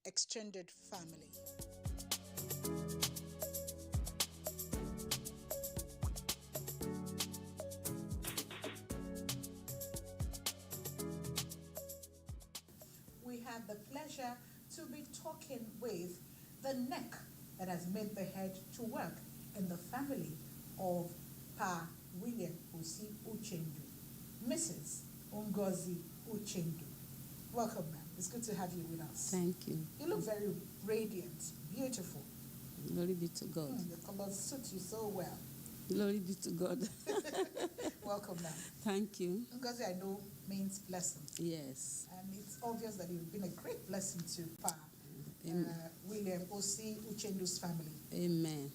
extended family. We have the pleasure to be talking with the neck that has made the head to work in the family of Pa William Osi Uchendu, Mrs. Ngozi Uchendu. Welcome, ma'am. It's good to have you with us. Thank you. You look very radiant, beautiful. Glory be to God. The colors suit you so well. Glory be to God. Welcome, ma'am. Thank you. Ngozi, I know, means blessing. Yes. And it's obvious that you've been a great blessing to Pa William Osi Uchendu's family. Amen.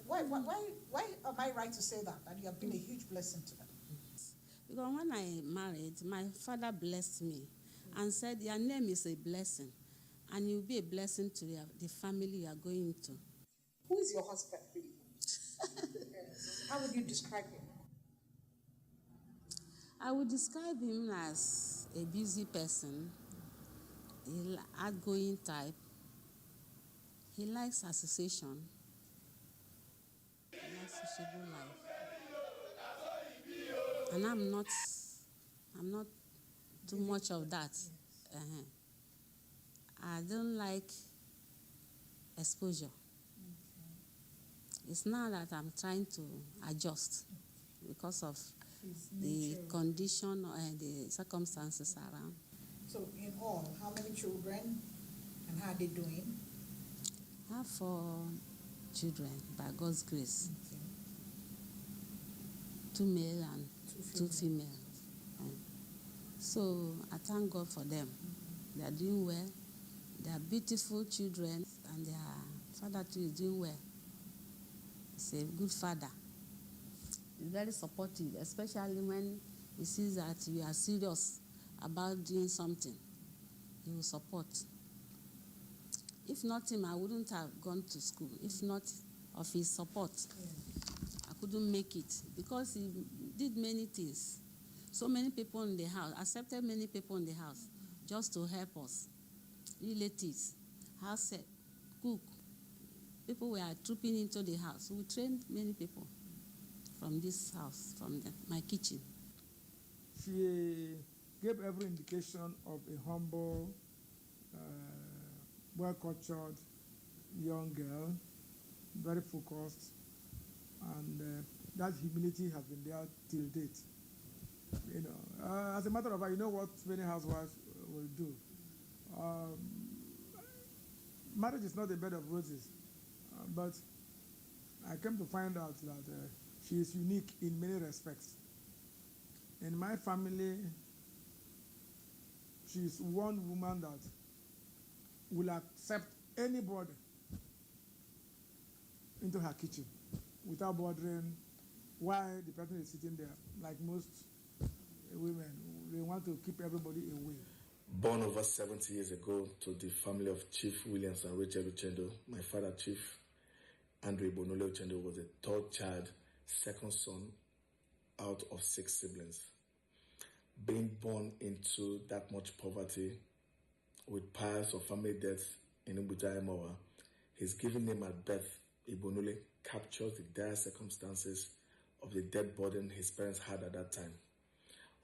Why am I right to say that you have been a huge blessing to them? Because when I married, my father blessed me and said, your name is a blessing, and you'll be a blessing to the family you are going to. Who is your husband, really? How would you describe him? I would describe him as a busy person, an outgoing type. He likes association. He likes sociable life. And I'm not too much of that. I don't like exposure. It's now that I'm trying to adjust because of the condition and the circumstances around. So in all, how many children and how are they doing? I have 4 children by God's grace. Okay. 2 male and 2 female. So I thank God for them. They are doing well. They are beautiful children, and their father too is doing well. He's a good father. He's very supportive, especially when he sees that you are serious about doing something. He will support. If not him, I wouldn't have gone to school. If not of his support, I couldn't make it, because he did many things. So many people in the house, accepted many people in the house just to help us. Relatives, house help, cook. People were trooping into the house. We trained many people from this house, from my kitchen. She gave every indication of a humble, well-cultured young girl, very focused, and that humility has been there till date. You know, as a matter of fact, you know what many housewives will do. Marriage is not a bed of roses, but I came to find out that she is unique in many respects. In my family, she is one woman that will accept anybody into her kitchen without bothering why the person is sitting there. Like most women, they want to keep everybody away. Born over 70 years ago to the family of Chief Williams and Rachel Uchendu, my father, Chief Andrew Ibonole Uchendu, was the 3rd child, 2nd son out of 6 siblings. Being born into that much poverty, with piles of family debts in Abuja, his given name at birth, Ibonole, captures the dire circumstances of the debt burden his parents had at that time.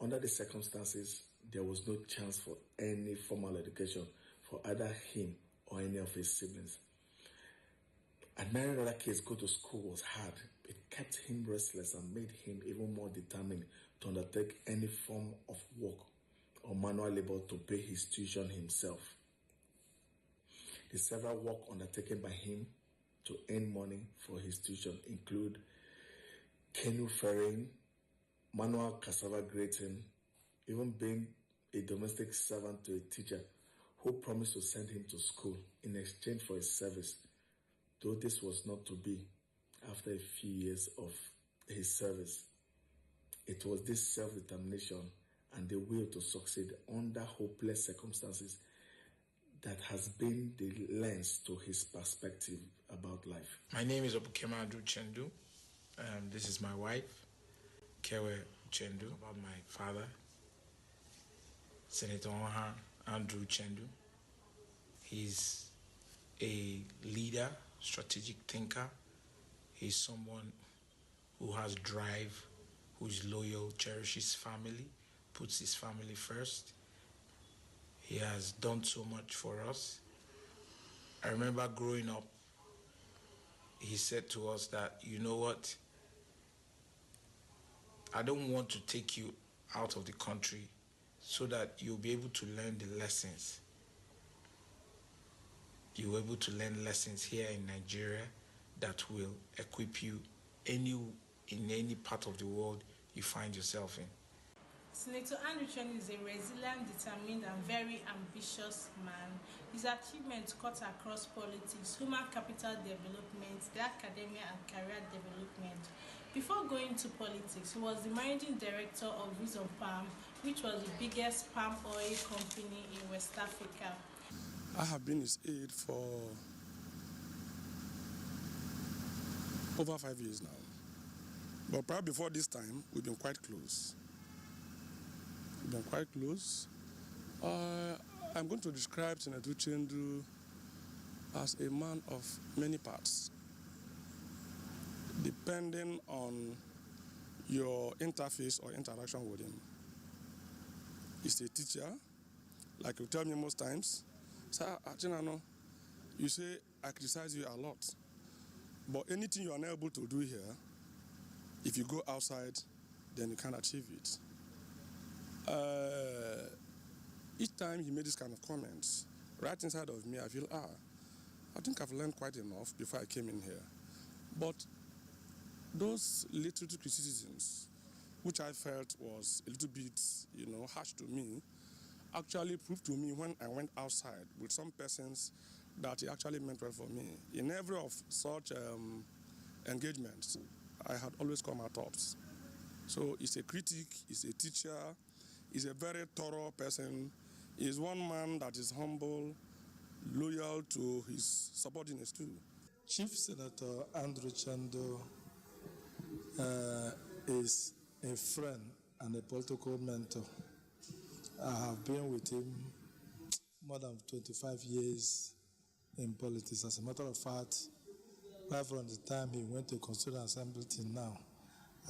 Under the circumstances, there was no chance for any formal education for either him or any of his siblings. Admiring other kids go to school was hard. It kept him restless and made him even more determined to undertake any form of work or manual labor to pay his tuition himself. The several work undertaken by him to earn money for his tuition include canoe ferrying, manual cassava grating, even being a domestic servant to a teacher who promised to send him to school in exchange for his service, though this was not to be after a few years of his service. It was this self-determination and the will to succeed under hopeless circumstances that has been the lens to his perspective about life. My name is Obukema Uchendu. This is my wife, Kewe Uchendu. About my father, Senator Oha Andrew Chendu. He's a leader, strategic thinker. He's someone who has drive, who's loyal, cherishes family, puts his family first. He has done so much for us. I remember growing up, he said to us that, you know what, I don't want to take you out of the country so that you'll be able to learn the lessons. You're able to learn lessons here in Nigeria that will equip you in any part of the world you find yourself in. Senator Andrew Chendu is a resilient, determined, and very ambitious man. His achievements cut across politics, human capital development, the academia, and career development. Before going to politics, he was the managing director of Reason Palm, which was the biggest palm oil company in West Africa. I have been his aide for over 5 years now. But probably before this time, we've been quite close. I'm going to describe Senator Chendu as a man of many parts, depending on your interface or interaction with him. He's a teacher, like you tell me most times. Sir, you say I criticize you a lot, but anything you are not able to do here, if you go outside, then you can achieve it. Each time he made this kind of comments, right inside of me, I feel, I think I've learned quite enough before I came in here. But those little criticisms, which I felt was a little bit, harsh to me, actually proved to me when I went outside with some persons that he actually meant well for me. In every of such engagements, I had always come out tops. So he's a critic, he's a teacher, he's a very thorough person. He's one man that is humble, loyal to his subordinates too. Chief Senator Andrew Chendu is a friend and a political mentor. I have been with him more than 25 years in politics. As a matter of fact, right from the time he went to Constituent Assembly till now,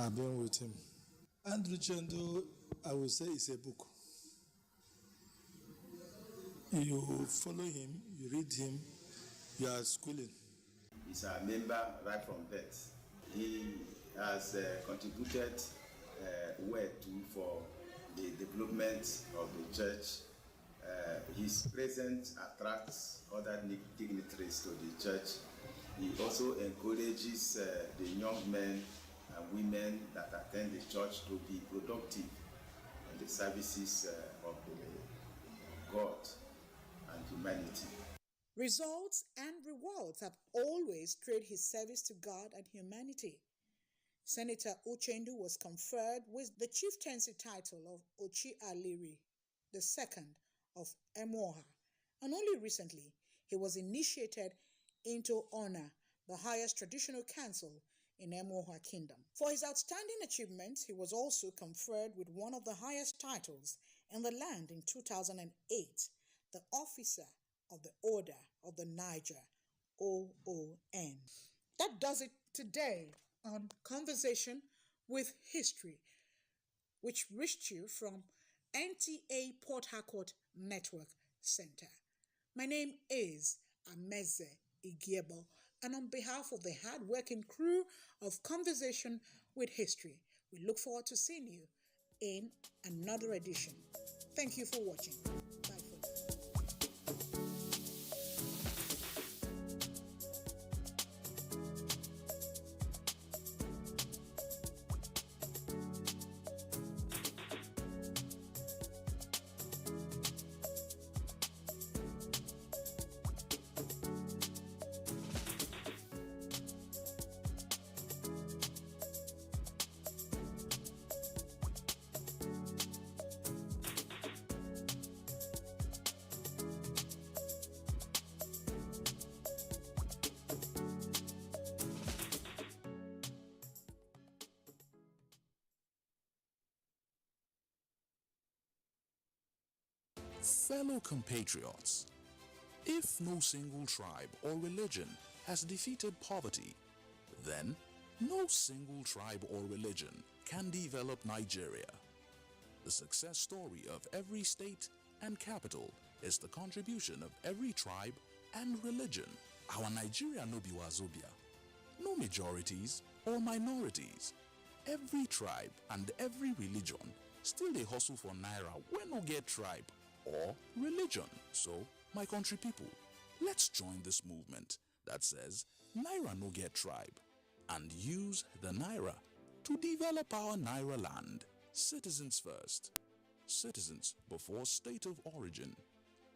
I've been with him. Andrew Chendu, I would say, is a book. You follow him, you read him, you are schooling. He's a member right from birth. He has contributed well too for the development of the church. His presence attracts other dignitaries to the church. He also encourages the young men and women that attend the church to be productive in the services of the God and humanity. Results and rewards have always trailed his service to God and humanity. Senator Uchendu was conferred with the chieftaincy title of Ochi Aliri, the second of Emoha, and only recently he was initiated into honor, the highest traditional council in Emoha Kingdom. For his outstanding achievements, he was also conferred with one of the highest titles in the land in 2008, the Officer of the Order of the Niger, OON. That does it today on Conversation with History, which reached you from NTA Port Harcourt Network Center. My name is Ameze Igiebo, and on behalf of the hard-working crew of Conversation with History, we look forward to seeing you in another edition. Thank you for watching. Bye for now. Fellow compatriots, if no single tribe or religion has defeated poverty, then no single tribe or religion can develop Nigeria. The success story of every state and capital is the contribution of every tribe and religion. Our Nigeria no be wazobia. No majorities or minorities. Every tribe and every religion still dey hustle for naira when no get tribe or religion. So, my country people, let's join this movement that says naira no get tribe and use the naira to develop our naira land. Citizens first. Citizens before state of origin.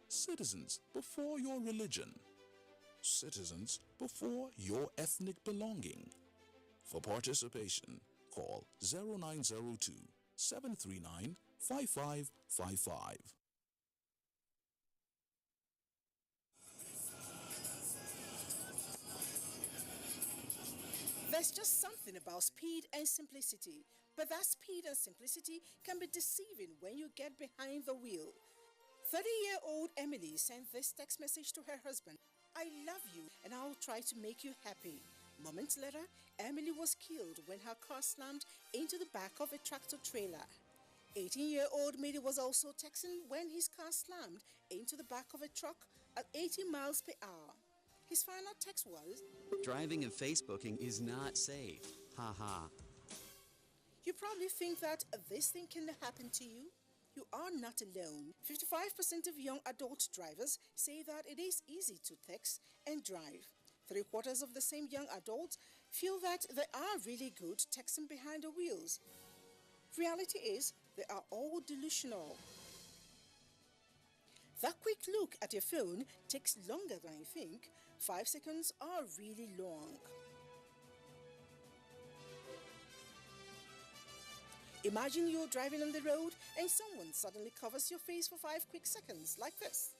Citizens before your religion. Citizens before your ethnic belonging. For participation, call 0902 739 5555. There's just something about speed and simplicity, but that speed and simplicity can be deceiving when you get behind the wheel. 30-year-old Emily sent this text message to her husband: "I love you and I'll try to make you happy." Moments later, Emily was killed when her car slammed into the back of a tractor trailer. 18-year-old Midi was also texting when his car slammed into the back of a truck at 80 miles per hour. His final text was, "Driving and Facebooking is not safe. Ha ha." You probably think that this thing can happen to you. You are not alone. 55% of young adult drivers say that it is easy to text and drive. 3/4 of the same young adults feel that they are really good texting behind the wheels. Reality is, they are all delusional. That quick look at your phone takes longer than you think. 5 seconds are really long. Imagine you're driving on the road and someone suddenly covers your face for 5 quick seconds, like this.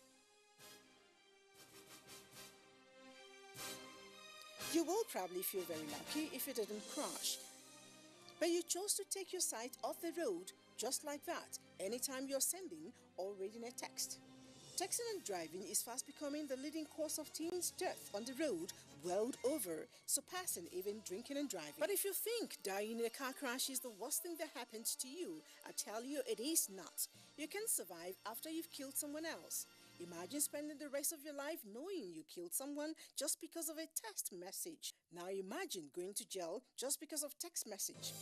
You will probably feel very lucky if you didn't crash. But you chose to take your sight off the road just like that anytime you're sending or reading a text. Texting and driving is fast becoming the leading cause of teens' death on the road world over, surpassing even drinking and driving. But if you think dying in a car crash is the worst thing that happened to you, I tell you it is not. You can survive after you've killed someone else. Imagine spending the rest of your life knowing you killed someone just because of a text message. Now imagine going to jail just because of text message.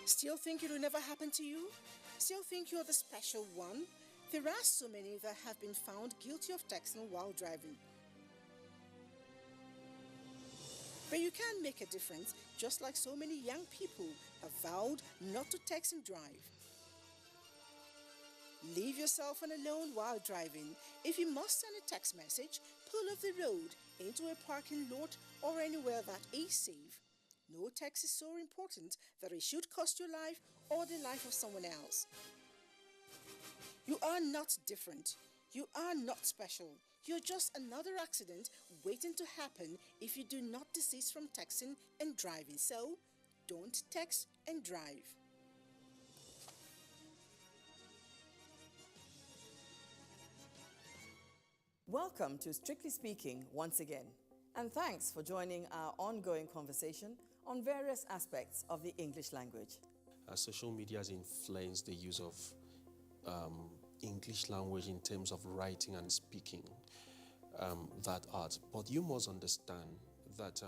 Still think it will never happen to you? Still think you're the special one? There are so many that have been found guilty of texting while driving. But you can make a difference, just like so many young people have vowed not to text and drive. Leave your cell phone alone while driving. If you must send a text message, pull off the road into a parking lot or anywhere that is safe. No text is so important that it should cost your life or the life of someone else. You are not different. You are not special. You're just another accident waiting to happen if you do not desist from texting and driving. So, don't text and drive. Welcome to Strictly Speaking once again, and thanks for joining our ongoing conversation on various aspects of the English language. Social media has influenced the use of English language in terms of writing and speaking that art. But you must understand that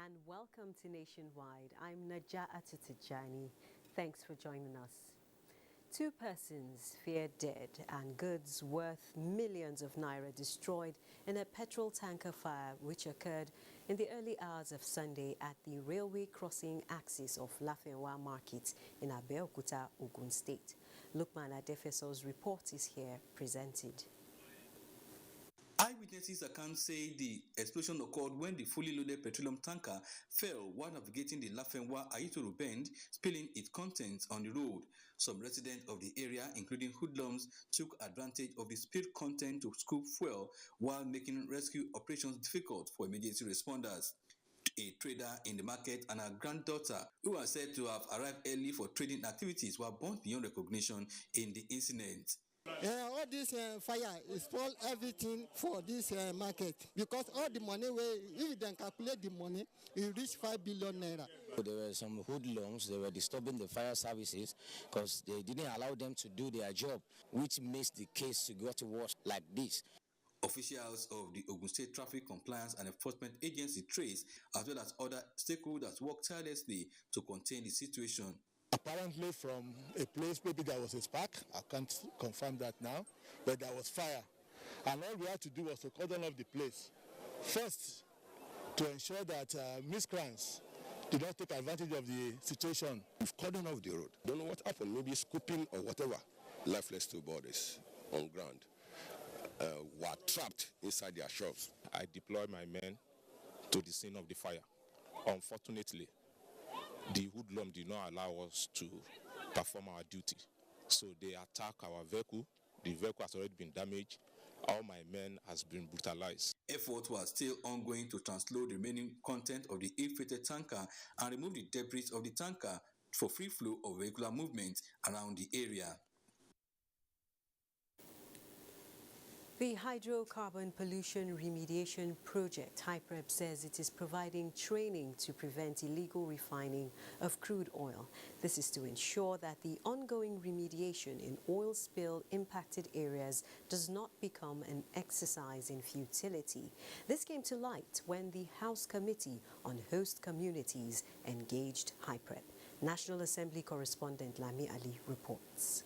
and welcome to Nationwide. I'm Naja Atitijani. Thanks for joining us. 2 persons feared dead and goods worth millions of naira destroyed in a petrol tanker fire which occurred in the early hours of Sunday at the railway crossing axis of Lafenwa Market in Abeokuta, Ogun State. Lukman Adefeso's report is here presented. Eyewitnesses accounts say the explosion occurred when the fully loaded petroleum tanker fell while navigating the Lafenwa Ayitoro Bend, spilling its contents on the road. Some residents of the area, including hoodlums, took advantage of the spilled content to scoop fuel while making rescue operations difficult for emergency responders. A trader in the market and her granddaughter, who are said to have arrived early for trading activities, were burnt beyond recognition in the incident. All this fire is spoil everything for this market because all the money, if they calculate the money, it reach 5 billion naira. There were some hoodlums, they were disturbing the fire services because they didn't allow them to do their job, which makes the case to get worse like this. Officials of the Ogun State Traffic Compliance and Enforcement Agency TRACE, as well as other stakeholders, worked tirelessly to contain the situation. Apparently from a place, maybe there was a spark, I can't confirm that now, but there was fire. And all we had to do was to cordon off the place. First, to ensure that miscreants did not take advantage of the situation. We've cordoned off the road. Don't know what happened, maybe scooping or whatever. Lifeless 2 bodies on ground were trapped inside their shops. I deployed my men to the scene of the fire. Unfortunately, the hoodlum did not allow us to perform our duty. So they attacked our vehicle. The vehicle has already been damaged. All my men has been brutalized. Efforts were still ongoing to transload the remaining content of the ill-fated tanker and remove the debris of the tanker for free flow of vehicular movement around the area. The Hydrocarbon Pollution Remediation Project, HYPREP, says it is providing training to prevent illegal refining of crude oil. This is to ensure that the ongoing remediation in oil spill impacted areas does not become an exercise in futility. This came to light when the House Committee on Host Communities engaged HYPREP. National Assembly correspondent Lami Ali reports.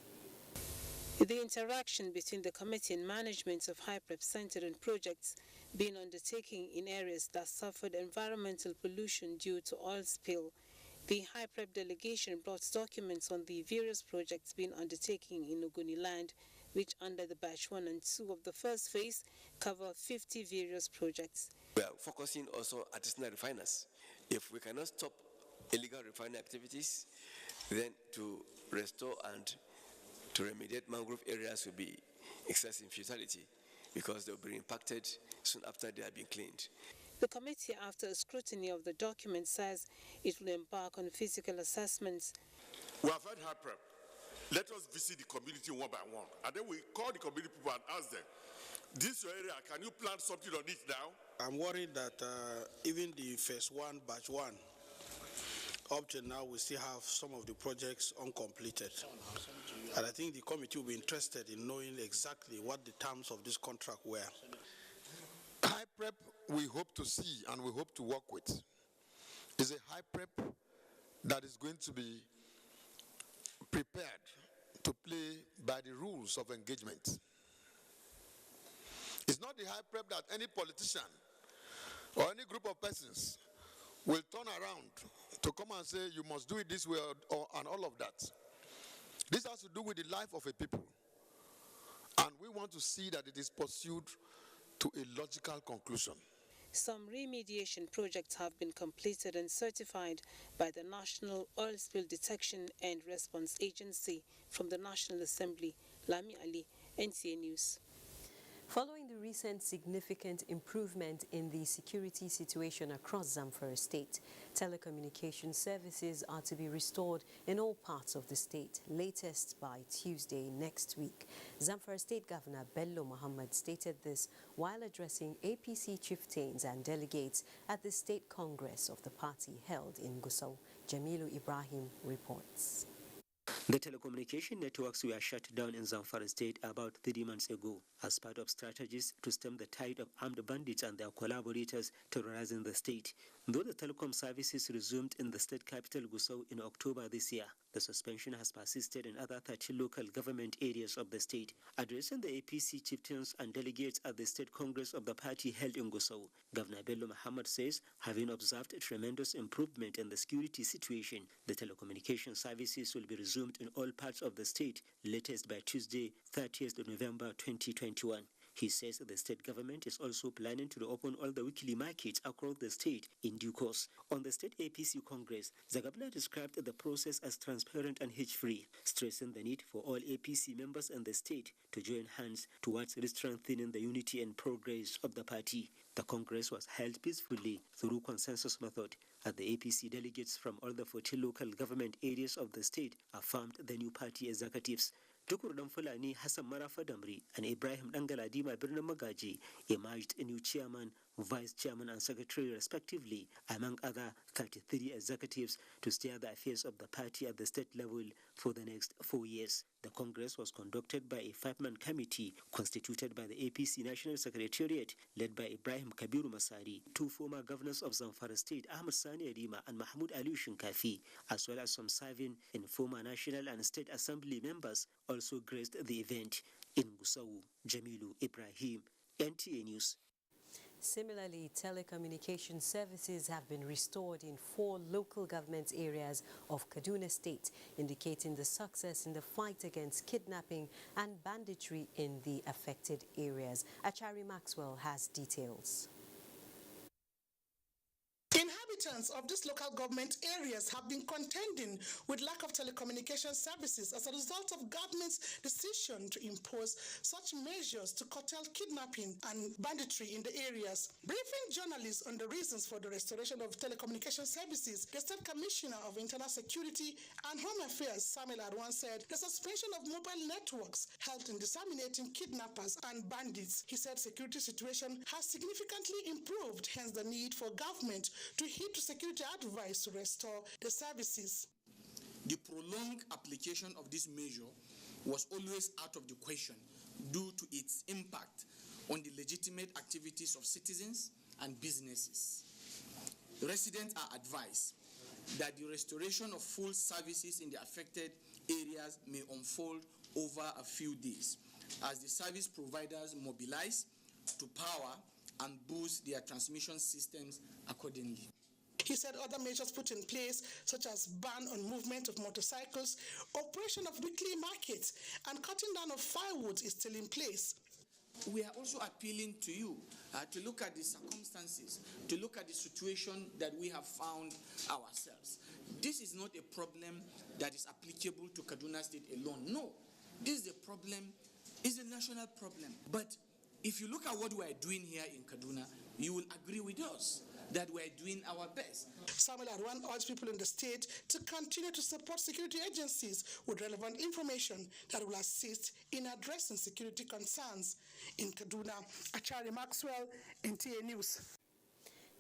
The interaction between the committee and management of HYPREP centered on projects being undertaken in areas that suffered environmental pollution due to oil spill. The HYPREP delegation brought documents on the various projects being undertaken in Ogoniland, which under the batch 1 and 2 of the first phase cover 50 various projects. We are focusing also on artisanal refiners. If we cannot stop illegal refining activities, then to restore and to remediate mangrove areas will be excessive futility because they'll be impacted soon after they have been cleaned. The committee, after a scrutiny of the document, says it will embark on physical assessments. We have had HYPREP. Let us visit the community one by one, and then we call the community people and ask them, this your area, can you plant something on it now? I'm worried that even the phase 1, batch 1, up to now we still have some of the projects uncompleted. And I think the committee will be interested in knowing exactly what the terms of this contract were. HYPREP we hope to see and we hope to work with is a HYPREP that is going to be prepared to play by the rules of engagement. It's not the HYPREP that any politician or any group of persons will turn around to come and say you must do it this way and all of that. This has to do with the life of a people. And we want to see that it is pursued to a logical conclusion. Some remediation projects have been completed and certified by the National Oil Spill Detection and Response Agency. From the National Assembly, Lami Ali, NTA News. Following the recent significant improvement in the security situation across Zamfara State, telecommunication services are to be restored in all parts of the state, latest by Tuesday next week. Zamfara State Governor Bello Muhammad stated this while addressing APC chieftains and delegates at the State Congress of the party held in Gusau. Jamilu Ibrahim reports. The telecommunication networks were shut down in Zamfara State about 3 months ago as part of strategies to stem the tide of armed bandits and their collaborators terrorizing the state. Though the telecom services resumed in the state capital Gusau in October this year, the suspension has persisted in other 30 local government areas of the state. Addressing the APC chieftains and delegates at the State Congress of the party held in Gusau, Governor Bello Muhammad says, having observed a tremendous improvement in the security situation, the telecommunication services will be resumed in all parts of the state, latest by Tuesday, 30th November 2021. He says the state government is also planning to reopen all the weekly markets across the state in due course. On the state APC Congress, the governor described the process as transparent and hitch-free, stressing the need for all APC members in the state to join hands towards strengthening the unity and progress of the party. The Congress was held peacefully through consensus method, as the APC delegates from all the 40 local government areas of the state affirmed the new party executives. Tukur Dan Fulani Hassan Marafa Damri and Ibrahim Dangaladima Birnin Magaji emerged a new chairman, vice chairman and secretary respectively, among other 33 executives to steer the affairs of the party at the state level for the next 4 years. The Congress was conducted by a 5-man committee constituted by the APC National Secretariat led by Ibrahim Kabiru Masari, 2 former governors of Zamfara State, Ahmed Sani Arima and Mahmoud Ali Shinkafi, as well as some serving and former National and State Assembly members also graced the event. In Gusau, Jamilu Ibrahim, NTA News. Similarly, telecommunication services have been restored in 4 local government areas of Kaduna State, indicating the success in the fight against kidnapping and banditry in the affected areas. Achari Maxwell has details. Inhabitants of these local government areas have been contending with lack of telecommunication services as a result of government's decision to impose such measures to curtail kidnapping and banditry in the areas. Briefing journalists on the reasons for the restoration of telecommunication services, the State Commissioner of Internal Security and Home Affairs, Samuel Arwan, said the suspension of mobile networks helped in disseminating kidnappers and bandits. He said security situation has significantly improved, hence the need for government to heed to security advice to restore the services. The prolonged application of this measure was always out of the question due to its impact on the legitimate activities of citizens and businesses. Residents are advised that the restoration of full services in the affected areas may unfold over a few days as the service providers mobilize to power and boost their transmission systems accordingly. He said other measures put in place, such as ban on movement of motorcycles, operation of weekly markets, and cutting down of firewood is still in place. We are also appealing to you to look at the circumstances, to look at the situation that we have found ourselves. This is not a problem that is applicable to Kaduna State alone. No, this is a problem, it's a national problem. But if you look at what we are doing here in Kaduna, you will agree with us that we are doing our best. Samuel Arwan urged people in the state to continue to support security agencies with relevant information that will assist in addressing security concerns. In Kaduna, Achari Maxwell, NTA News.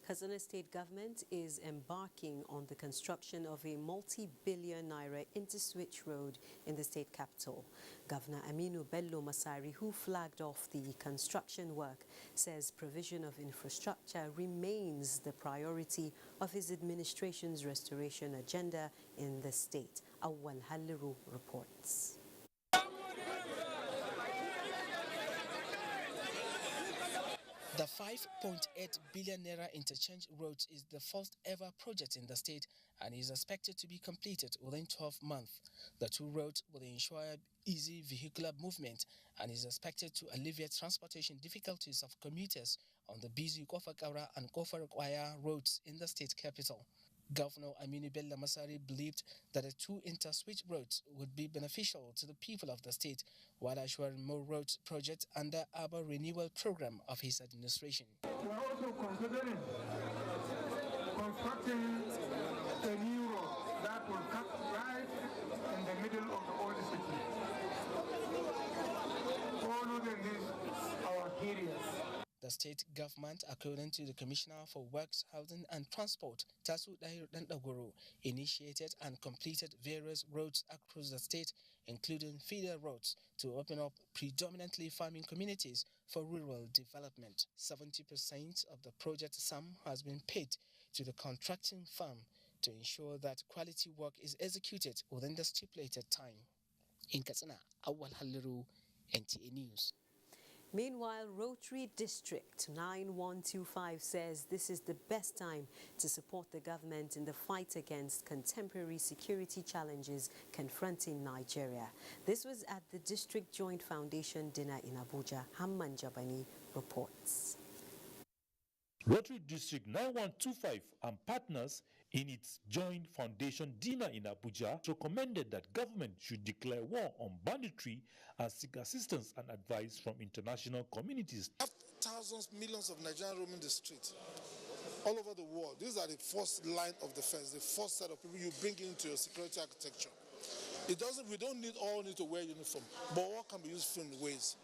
Kaduna State government is embarking on the construction of a multi-billion naira inter-switch road in the state capital. Governor Aminu Bello Masari, who flagged off the construction work, says provision of infrastructure remains the priority of his administration's restoration agenda in the state. Awal Haliru reports. The 5.8 billion naira interchange road is the first ever project in the state and is expected to be completed within 12 months. The 2 roads will ensure easy vehicular movement and is expected to alleviate transportation difficulties of commuters on the busy Kofakara and Kofarukwaya roads in the state capital. Governor Aminu Bello Masari believed that the 2 inter-switch roads would be beneficial to the people of the state while assuring more roads projects under urban renewal program of his administration. We are also considering constructing a new road that will cut right in the middle of the old city. All within this, our period. The state government, according to the Commissioner for Works, Housing and Transport, Tasu Dahir Dandagoro, initiated and completed various roads across the state, including feeder roads, to open up predominantly farming communities for rural development. 70% of the project sum has been paid to the contracting firm to ensure that quality work is executed within the stipulated time. In Katsina, Awal Haliru, NTA News. Meanwhile, Rotary District 9125 says this is the best time to support the government in the fight against contemporary security challenges confronting Nigeria. This was at the District Joint Foundation dinner in Abuja. Hamman Jabani reports. Rotary District 9125 and partners in its joint foundation dinner in Abuja recommended that government should declare war on banditry and seek assistance and advice from international communities. Thousands, millions of Nigerians roaming the street all over the world. These are the first line of defense, the first set of people you bring into your security architecture. We don't need to wear uniform, but war can be used in ways.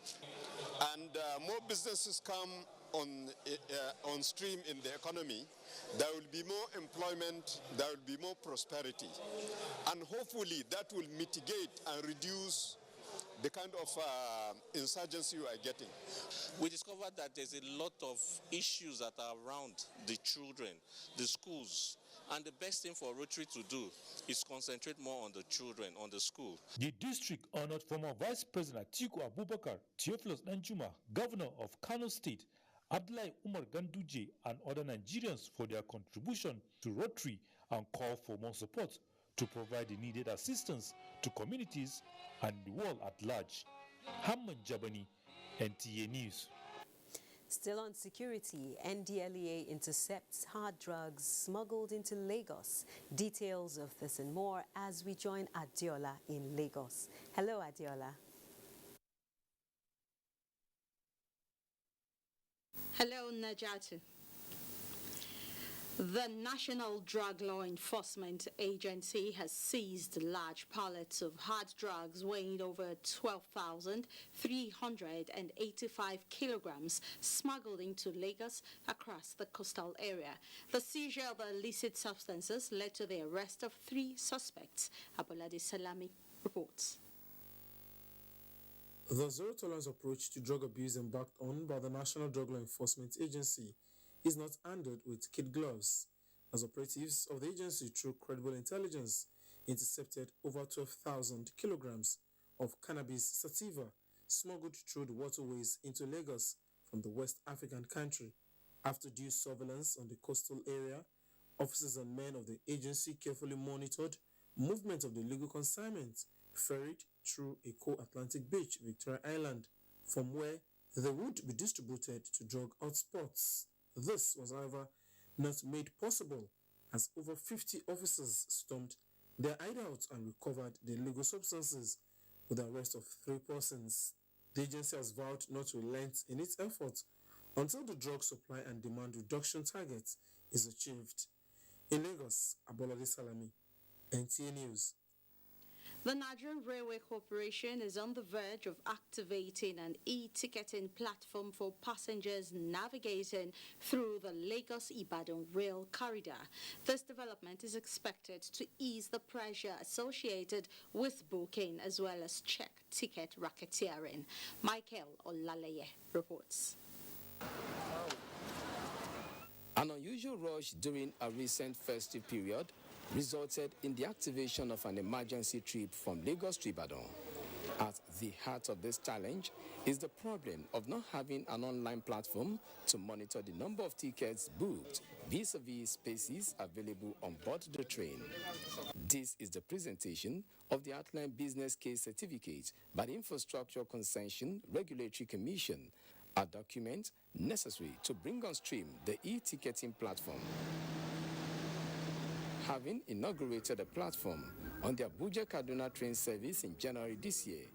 And more businesses come on stream in the economy, there will be more employment, there will be more prosperity. And hopefully that will mitigate and reduce the kind of insurgency you are getting. We discovered that there's a lot of issues that are around the children, the schools, and the best thing for Rotary to do is concentrate more on the children, on the school. The district honored former Vice President Atiku Abubakar, Theophilus Danjuma, Governor of Kano State, Abdullahi Umar Ganduje, and other Nigerians for their contribution to Rotary and called for more support to provide the needed assistance to communities and the world at large. Hamman Jabani, NTA News. Still on security, NDLEA intercepts hard drugs smuggled into Lagos. Details of this and more as we join Adiola in Lagos. Hello, Adiola. Hello, Najatu. The National Drug Law Enforcement Agency has seized large pallets of hard drugs weighing over 12,385 kilograms smuggled into Lagos across the coastal area. The seizure of illicit substances led to the arrest of 3 suspects. Abolade Salami reports. The zero-tolerance approach to drug abuse embarked on by the National Drug Law Enforcement Agency is not handled with kid gloves, as operatives of the agency through credible intelligence intercepted over 12,000 kilograms of cannabis sativa smuggled through the waterways into Lagos from the West African country. After due surveillance on the coastal area, officers and men of the agency carefully monitored movement of the legal consignment ferried through Eko Atlantic Beach, Victoria Island, from where they would be distributed to drug hotspots. This was, however, not made possible as over 50 officers stormed their hideouts and recovered the illegal substances with the arrest of 3 persons. The agency has vowed not to relent in its efforts until the drug supply and demand reduction target is achieved. In Lagos, Abolade Salami, NTA News. The Nigerian Railway Corporation is on the verge of activating an e-ticketing platform for passengers navigating through the Lagos-Ibadan rail corridor. This development is expected to ease the pressure associated with booking as well as check ticket racketeering. Michael Olaleye reports. An unusual rush during a recent festive period resulted in the activation of an emergency trip from Lagos to Ibadan. At the heart of this challenge is the problem of not having an online platform to monitor the number of tickets booked vis-a-vis spaces available on board the train. This is the presentation of the outline business case certificate by the Infrastructure Concession Regulatory Commission, a document necessary to bring on stream the e-ticketing platform. Having inaugurated a platform on the Abuja-Kaduna train service in January this year,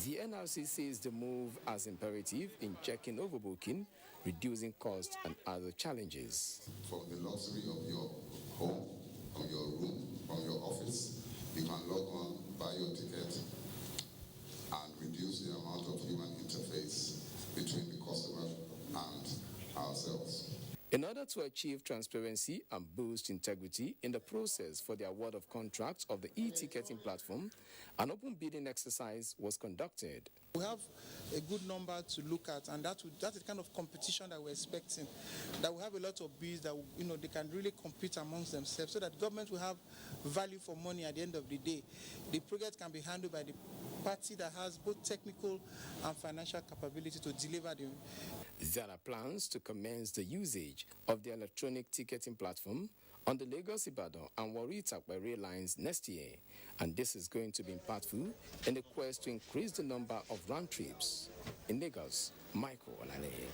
the NRC sees the move as imperative in checking overbooking, reducing costs and other challenges. From the luxury of your home, from your room, from your office, you can log on, buy your ticket, and reduce the amount of human interface between the customer and ourselves. In order order to achieve transparency and boost integrity in the process for the award of contracts of the e-ticketing platform, an open bidding exercise was conducted. We have a good number to look at, and that's the kind of competition that we're expecting. That we have a lot of bids that they can really compete amongst themselves, so that government will have value for money at the end of the day. The project can be handled by the party that has both technical and financial capability to deliver the. There are plans to commence the usage of the electronic ticketing platform on the Lagos-Ibadan and Warri-Takpe rail lines next year, and this is going to be impactful in the quest to increase the number of round trips. In Lagos, Michael Olale,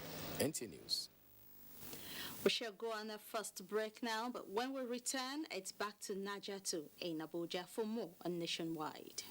NT News. We shall go on a first break now, but when we return, it's back to Niger in Abuja for more on Nationwide.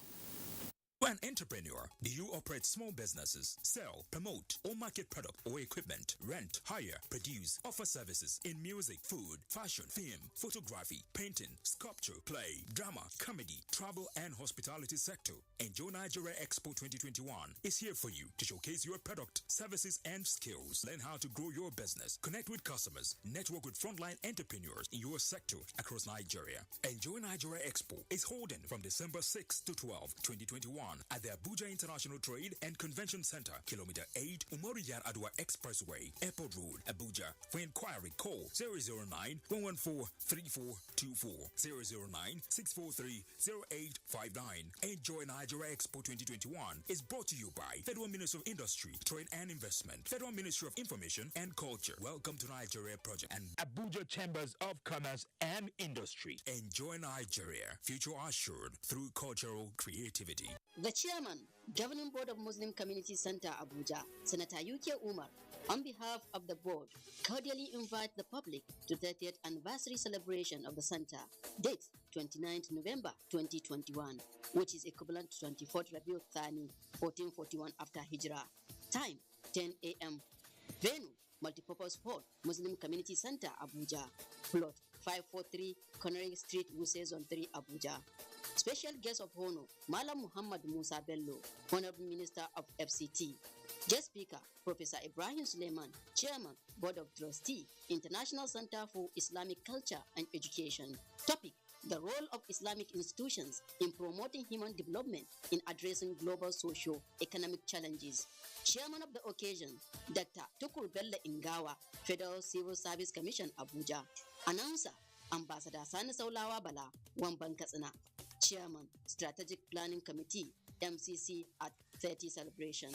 You're an entrepreneur. Do you operate small businesses, sell, promote, or market product or equipment, rent, hire, produce, offer services in music, food, fashion, film, photography, painting, sculpture, play, drama, comedy, travel, and hospitality sector? Enjoy Nigeria Expo 2021 is here for you to showcase your product, services, and skills. Learn how to grow your business, connect with customers, network with frontline entrepreneurs in your sector across Nigeria. Enjoy Nigeria Expo is holding from December 6 to 12, 2021. At the Abuja International Trade and Convention Center, Kilometer 8, Umariyar Adwa Expressway, Airport Road, Abuja. For inquiry, call 009-114-3424, 009-643-0859. Enjoy Nigeria Expo 2021 is brought to you by Federal Ministry of Industry, Trade and Investment, Federal Ministry of Information and Culture. Welcome to Nigeria Project and Abuja Chambers of Commerce and Industry. Enjoy Nigeria, future assured through cultural creativity. The Chairman, Governing Board of Muslim Community Center, Abuja, Senator UK Umar, on behalf of the board, cordially invite the public to the 30th anniversary celebration of the center, date 29th November 2021, which is equivalent to 24th Rabiul Thani, 1441 after Hijrah. Time, 10 a.m. Venue, Multipurpose Hall, Muslim Community Center, Abuja. Plot 543 Connery Street, Wuse Zone 3, Abuja. Special guest of honor, Malam Muhammad Musa Bello, Honorable Minister of FCT. Guest speaker, Professor Ibrahim Suleiman, Chairman, Board of Trustee, International Center for Islamic Culture and Education. Topic: the role of Islamic institutions in promoting human development in addressing global socio-economic challenges. Chairman of the occasion, Dr. Tukur Bello Ingawa, Federal Civil Service Commission, Abuja. Announcer, Ambassador Sani Saulawa Bala, Wamban Katsina. Chairman, Strategic Planning Committee, MCC at 30 celebration.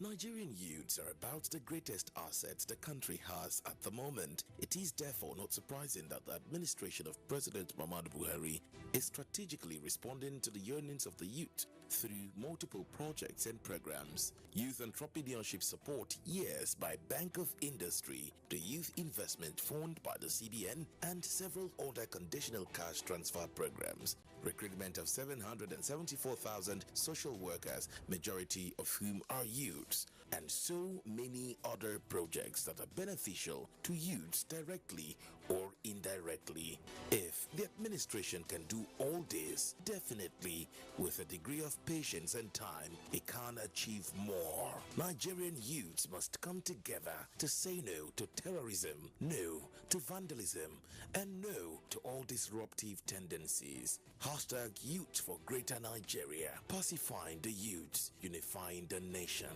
Nigerian youths are about the greatest assets the country has at the moment. It is therefore not surprising that the administration of President Muhammadu Buhari is strategically responding to the yearnings of the youth through multiple projects and programs. Youth Entrepreneurship Support Years by Bank of Industry, the Youth Investment Fund by the CBN, and several other conditional cash transfer programs. Recruitment of 774,000 social workers, majority of whom are youths, and so many other projects that are beneficial to youths directly or indirectly. If the administration can do all this, definitely with a degree of patience and time, it can achieve more. Nigerian youths must come together to say no to terrorism, no to vandalism, and no to all disruptive tendencies. Hashtag Youth for Greater Nigeria. Pacifying the youths, unifying the nation.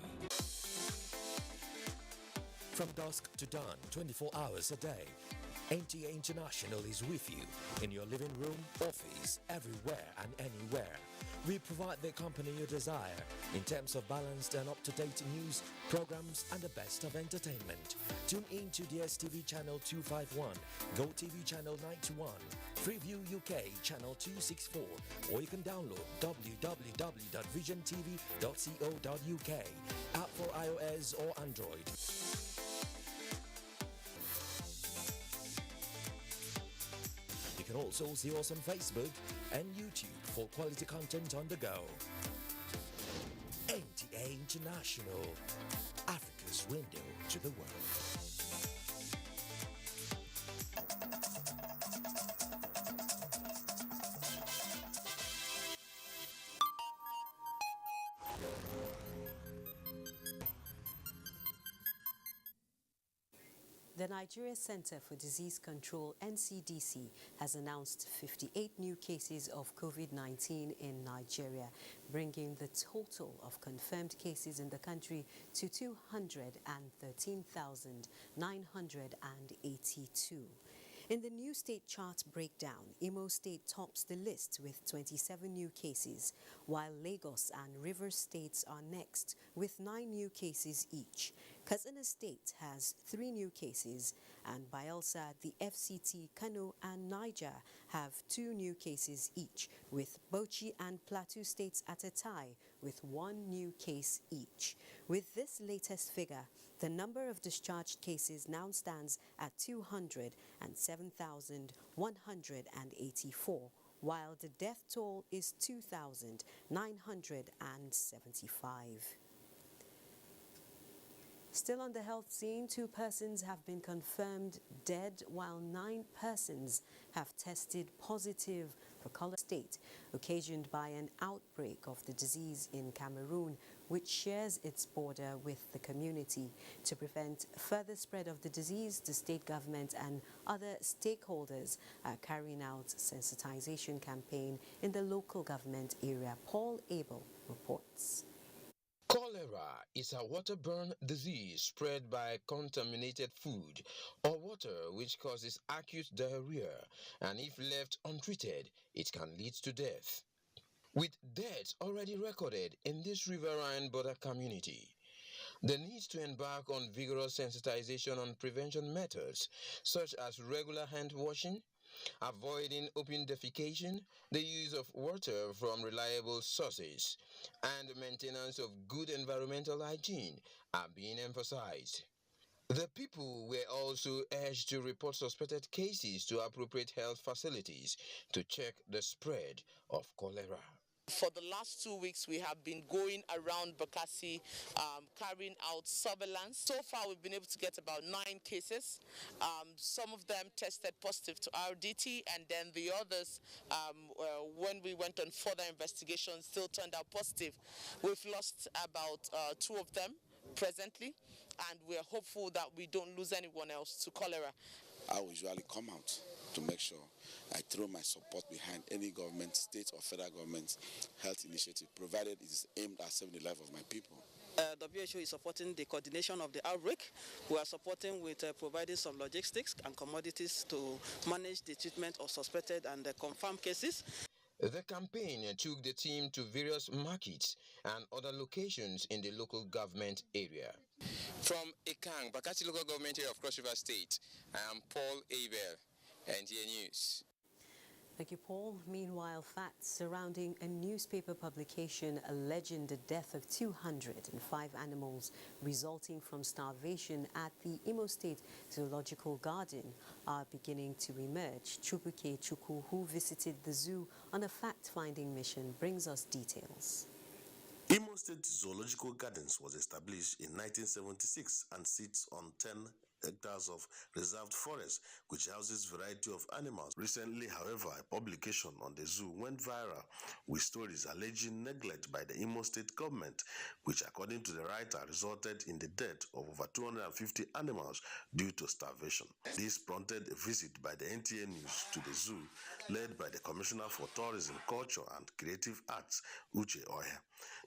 From dusk to dawn, 24 hours a day, NTA International is with you in your living room, office, everywhere and anywhere. We provide the company you desire in terms of balanced and up-to-date news, programs, and the best of entertainment. Tune in to DSTV Channel 251, GoTV Channel 91, Freeview UK Channel 264, or you can download www.visiontv.co.uk, app for iOS or Android. You can also see us on Facebook and YouTube for quality content on the go. NTA International, Africa's window to the world. The Nigeria Center for Disease Control, NCDC, has announced 58 new cases of COVID-19 in Nigeria, bringing the total of confirmed cases in the country to 213,982. In the new state chart breakdown, Imo State tops the list with 27 new cases, while Lagos and Rivers states are next with 9 new cases each. Katsina State has 3 new cases, and Bayelsa, the FCT, Kano and Niger have 2 new cases each, with Bauchi and Plateau states at a tie with 1 new case each. With this latest figure, the number of discharged cases now stands at 207,184, while the death toll is 2,975. Still on the health scene, 2 persons have been confirmed dead, while 9 persons have tested positive for cholera state, occasioned by an outbreak of the disease in Cameroon, which shares its border with the community. To prevent further spread of the disease, the state government and other stakeholders are carrying out sensitization campaign in the local government area. Paul Abel reports. Cholera is a waterborne disease spread by contaminated food or water, which causes acute diarrhea, and if left untreated, it can lead to death. With deaths already recorded in this riverine border community, the need to embark on vigorous sensitization on prevention methods such as regular hand washing, avoiding open defecation, the use of water from reliable sources, and the maintenance of good environmental hygiene are being emphasized. The people were also urged to report suspected cases to appropriate health facilities to check the spread of cholera. For the last 2 weeks, we have been going around Bakassi, carrying out surveillance. So far, we've been able to get about 9 cases. Some of them tested positive to RDT, and then the others, when we went on further investigation, still turned out positive. We've lost about 2 of them presently, and we're hopeful that we don't lose anyone else to cholera. I will usually come out to make sure I throw my support behind any government, state or federal government health initiative, provided it is aimed at saving the life of my people. WHO is supporting the coordination of the outbreak. We are supporting with providing some logistics and commodities to manage the treatment of suspected and confirmed cases. The campaign took the team to various markets and other locations in the local government area. From Ekang, Bakassi local government area of Cross River State, I am Paul Abel, NTA News. Thank you, Paul. Meanwhile, facts surrounding a newspaper publication alleging the death of 205 animals resulting from starvation at the Imo State Zoological Garden are beginning to emerge. Chubuke Chukwu, who visited the zoo on a fact-finding mission, brings us details. Imo State Zoological Gardens was established in 1976 and sits on 10 hectares of reserved forest, which houses a variety of animals. Recently, however, a publication on the zoo went viral with stories alleging neglect by the Imo State government, which, according to the writer, resulted in the death of over 250 animals due to starvation. This prompted a visit by the NTA News to the zoo, led by the Commissioner for Tourism, Culture and Creative Arts, Uche Ohe.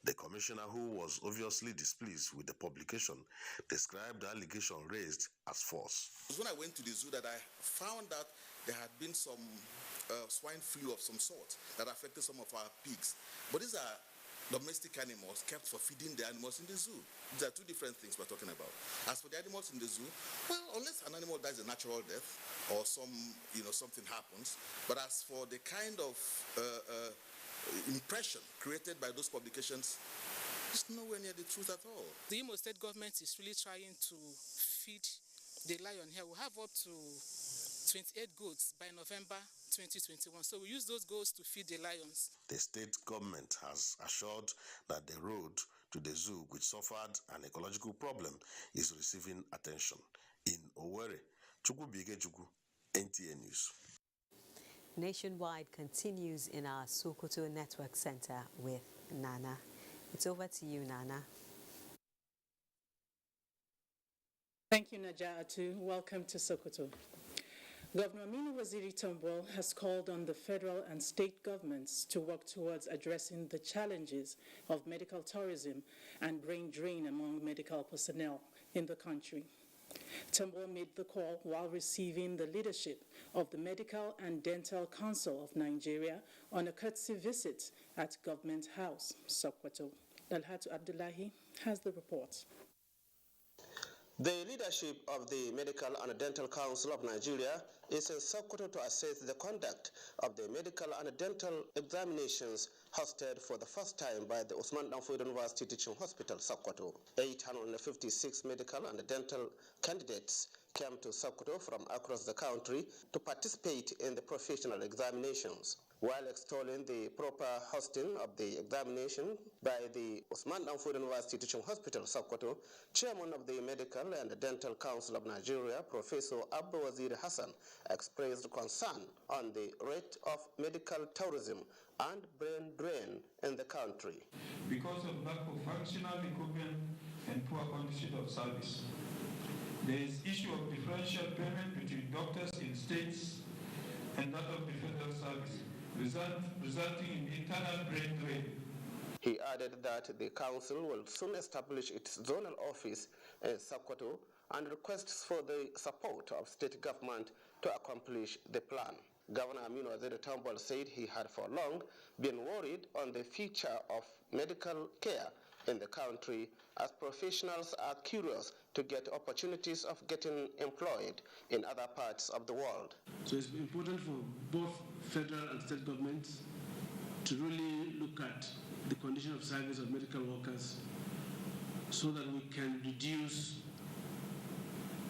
The commissioner, who was obviously displeased with the publication, described the allegation raised as false. It was when I went to the zoo that I found that there had been some swine flu of some sort that affected some of our pigs. But these are domestic animals kept for feeding the animals in the zoo. These are 2 different things we're talking about. As for the animals in the zoo, well, unless an animal dies a natural death or something happens, but as for the kind of impression created by those publications, it's nowhere near the truth at all. The Imo State government is really trying to feed the lion here. We have up to 28 goats by November 2021. So we use those goats to feed the lions. The state government has assured that the road to the zoo, which suffered an ecological problem, is receiving attention. In Owerri, Chukwu Bige Chukwu, NTA News. Nationwide continues in our Sokoto Network Center with Nana. It's over to you, Nana. Thank you, Najatu. Welcome to Sokoto. Governor Aminu Waziri Tambol has called on the federal and state governments to work towards addressing the challenges of medical tourism and brain drain among medical personnel in the country. Tambol made the call while receiving the leadership of the Medical and Dental Council of Nigeria on a courtesy visit at Government House, Sokoto. Dalhatu Abdullahi has the report. The leadership of the Medical and Dental Council of Nigeria is in Sokoto to assess the conduct of the medical and dental examinations hosted for the first time by the Usman Danfodio University Teaching Hospital, Sokoto. 856 medical and dental candidates came to Sokoto from across the country to participate in the professional examinations. While extolling the proper hosting of the examination by the Usman Danfodio University Teaching Hospital, Sokoto, Chairman of the Medical and Dental Council of Nigeria, Professor Abba Wazir Hassan, expressed concern on the rate of medical tourism and brain drain in the country. Because of lack of functional equipment and poor condition of service, there is issue of differential payment between doctors in states and that of the federal service, resulting in internal brain drain. He added that the council will soon establish its zonal office in Sokoto and requests for the support of state government to accomplish the plan. Governor Aminu Waziri Tambol said he had for long been worried on the future of medical care in the country, as professionals are curious to get opportunities of getting employed in other parts of the world. So it's important for both federal and state governments to really look at the condition of service of medical workers so that we can reduce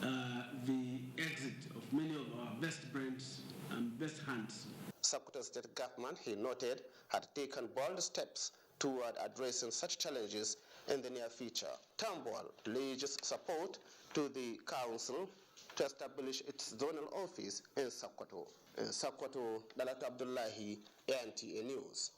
the exit of many of our best brains and best hands. Sokoto state government, he noted, had taken bold steps toward addressing such challenges in the near future. Tambol pledges support to the council to establish its zonal office in Sokoto. In Sokoto, Dalat Abdullahi, NTA News.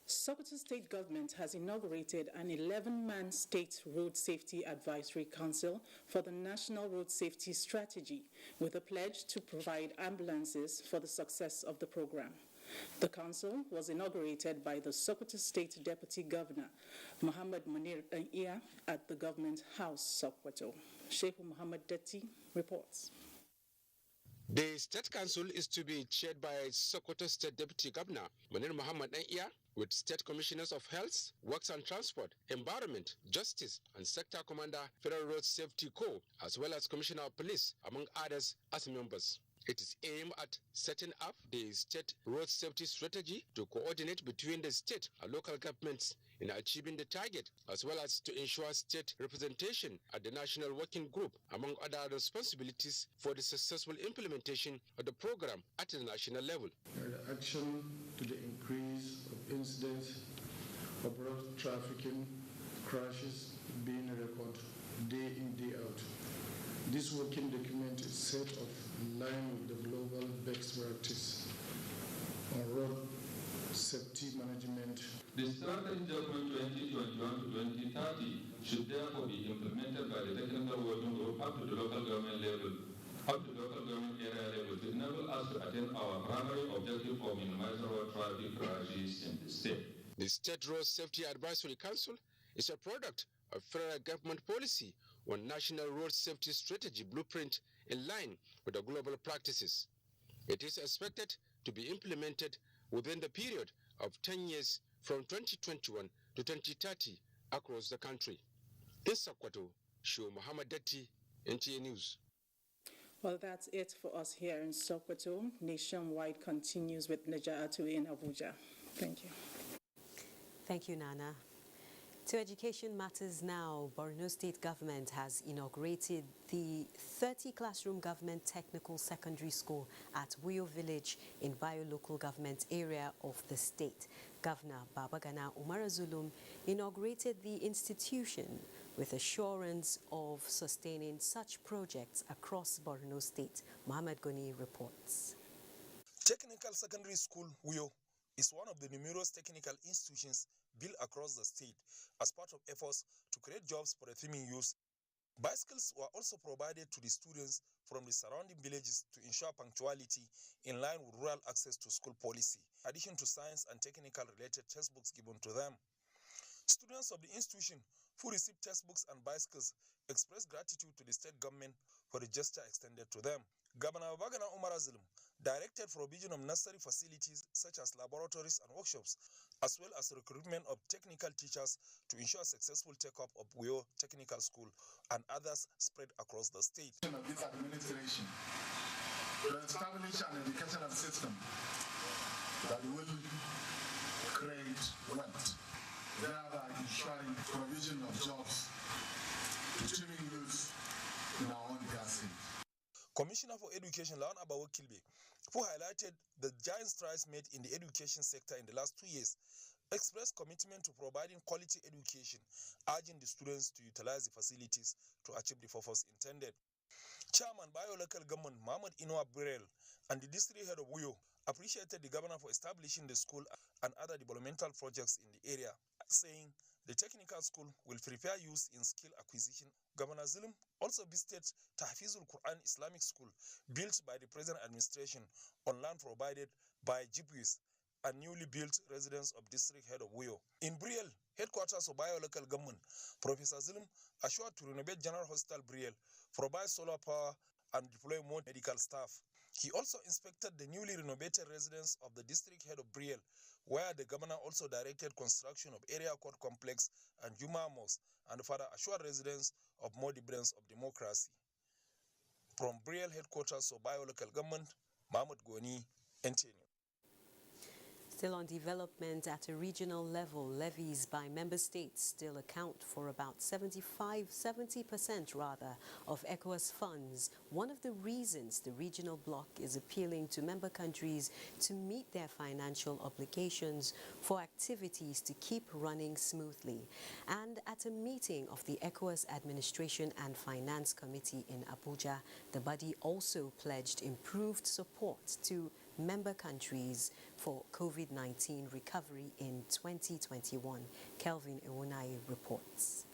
Sokoto State Government has inaugurated an 11-man State Road Safety Advisory Council for the National Road Safety Strategy, with a pledge to provide ambulances for the success of the program. The council was inaugurated by the Sokoto State Deputy Governor, Muhammad Munir Iya, at the Government House, Sokoto. Sheikh Muhammad Detti reports. The State Council is to be chaired by Sokoto State Deputy Governor Munir Muhammad Iya, with State Commissioners of Health, Works and Transport, Environment, Justice, and Sector Commander, Federal Road Safety Corps, as well as Commissioner of Police, among others, as members. It is aimed at setting up the state road safety strategy to coordinate between the state and local governments in achieving the target, as well as to ensure state representation at the National Working Group, among other responsibilities for the successful implementation of the program at the national level. The action to the increase of incidents of road trafficking crashes being recorded day in, day out. This working document is set of in line with the global best practice on road safety management. The strategy document 2021 to 2030 should therefore be implemented by the technical working group up to the local government level, up to local government area level, to enable us to attain our primary objective of minimizing road traffic crashes in the state. The State Road Safety Advisory Council is a product of federal government policy on National Road Safety Strategy Blueprint in line with the global practices. It is expected to be implemented within the period of 10 years from 2021 to 2030 across the country. In Sokoto, Sheikh Muhammad Detti, NTA News. Well, that's it for us here in Sokoto. Nationwide continues with Najatu in Abuja. Thank you. Thank you, Nana. To education matters now, Borno State Government has inaugurated the 30-classroom government technical secondary school at Wuyo Village in Bayo local government area of the state. Governor Babagana Umar Zulum inaugurated the institution with assurance of sustaining such projects across Borno State. Mohammed Goni reports. Technical Secondary School Wuyo is one of the numerous technical institutions built across the state as part of efforts to create jobs for the teeming youth Bicycles were also provided to the students from the surrounding villages to ensure punctuality in line with rural access to school policy, in addition to science and technical related textbooks given to them. Students of the institution who received textbooks and bicycles expressed gratitude to the state government for the gesture extended to them. Governor Bagana Umar Azulum directed provision of necessary facilities such as laboratories and workshops, as well as recruitment of technical teachers to ensure successful take-up of Uyo Technical School and others spread across the state. Of this administration to establish an educational system that will create wealth, thereby ensuring provision of jobs to teeming youth in our own state. Commissioner for Education Lawan Abawo Kilbe, who highlighted the giant strides made in the education sector in the last 2 years, expressed commitment to providing quality education, urging the students to utilize the facilities to achieve the purpose intended. Chairman Bayo Local Government Mahmoud Inoa Burel and the district head of Uyo appreciated the governor for establishing the school and other developmental projects in the area, saying the technical school will prepare youth in skill acquisition. Governor Zulum also visited Tahfizul Quran Islamic School, built by the present administration on land provided by Jibwis, a newly built residence of district head of Uyo. In Briel, headquarters of Bayo Local Government, Professor Zulum assured to renovate General Hospital Briel, provide solar power, and deploy more medical staff. He also inspected the newly renovated residence of the district head of Briel, where the governor also directed construction of area court complex and Juma Mosque, and further assured residents of more dividends of democracy. From Briel headquarters of Bayo Local Government, Mahmoud Goni, NTA. Still on development at a regional level, levies by member states still account for about 70% of ECOWAS funds. One of the reasons the regional bloc is appealing to member countries to meet their financial obligations for activities to keep running smoothly. And at a meeting of the ECOWAS Administration and Finance Committee in Abuja, the body also pledged improved support to member countries for COVID-19 recovery in 2021. Kelvin Ewunai reports.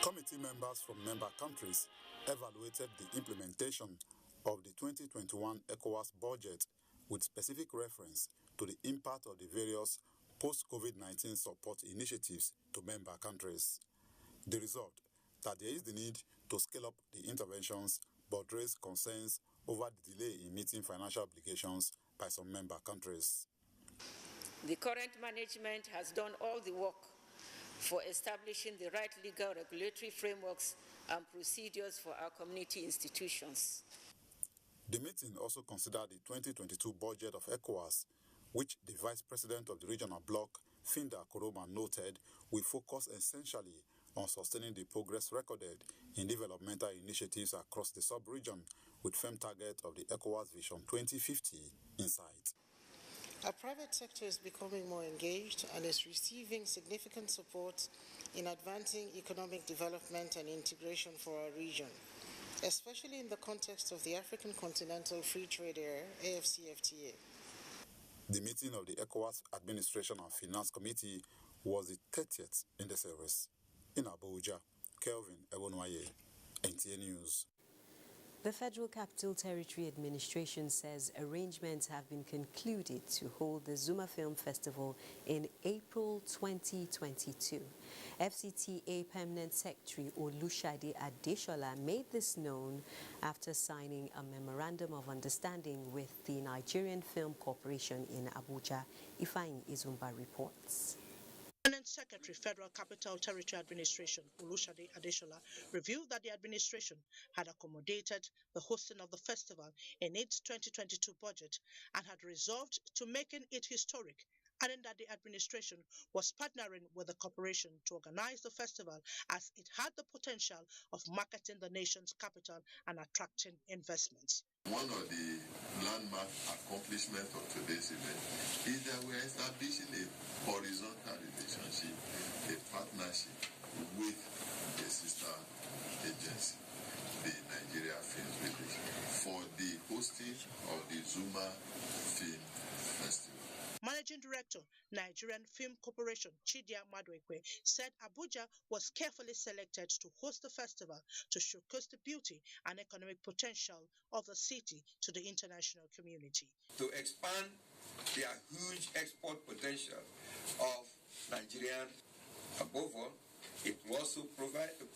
Committee members from member countries evaluated the implementation of the 2021 ECOWAS budget with specific reference to the impact of the various post-COVID-19 support initiatives to member countries. The result, that there is the need to scale up the interventions but raise concerns over the delay in meeting financial obligations by some member countries. The current management has done all the work for establishing the right legal regulatory frameworks and procedures for our community institutions. The meeting also considered the 2022 budget of ECOWAS, which the Vice President of the regional bloc, Finda Koroma, noted will focus essentially on sustaining the progress recorded in developmental initiatives across the sub-region, with firm target of the ECOWAS Vision 2050 in sight. Our private sector is becoming more engaged and is receiving significant support in advancing economic development and integration for our region, especially in the context of the African Continental Free Trade Area, AFCFTA. The meeting of the ECOWAS Administration and Finance Committee was the 30th in the series. In Abuja, Kelvin Ewunwaye, NTA News. The Federal Capital Territory Administration says arrangements have been concluded to hold the Zuma Film Festival in April 2022. FCTA Permanent Secretary Olushade Adeshola made this known after signing a Memorandum of Understanding with the Nigerian Film Corporation in Abuja. Ifeanyi Izumba reports. Permanent Secretary, Federal Capital Territory Administration, Olushade Adeshola, revealed that the administration had accommodated the hosting of the festival in its 2022 budget and had resolved to making it historic, adding that the administration was partnering with the corporation to organize the festival as it had the potential of marketing the nation's capital and attracting investments. One of the landmark accomplishments of today's event is that we are establishing a horizontal relationship, a partnership with the sister agency, the Nigeria Film Village, for the hosting of the Zuma Film Festival. Managing Director Director, Nigerian Film Corporation, Chidia Madwekwe, said Abuja was carefully selected to host the festival to showcase the beauty and economic potential of the city to the international community. To expand the huge export potential of Nigeria, above all, it will also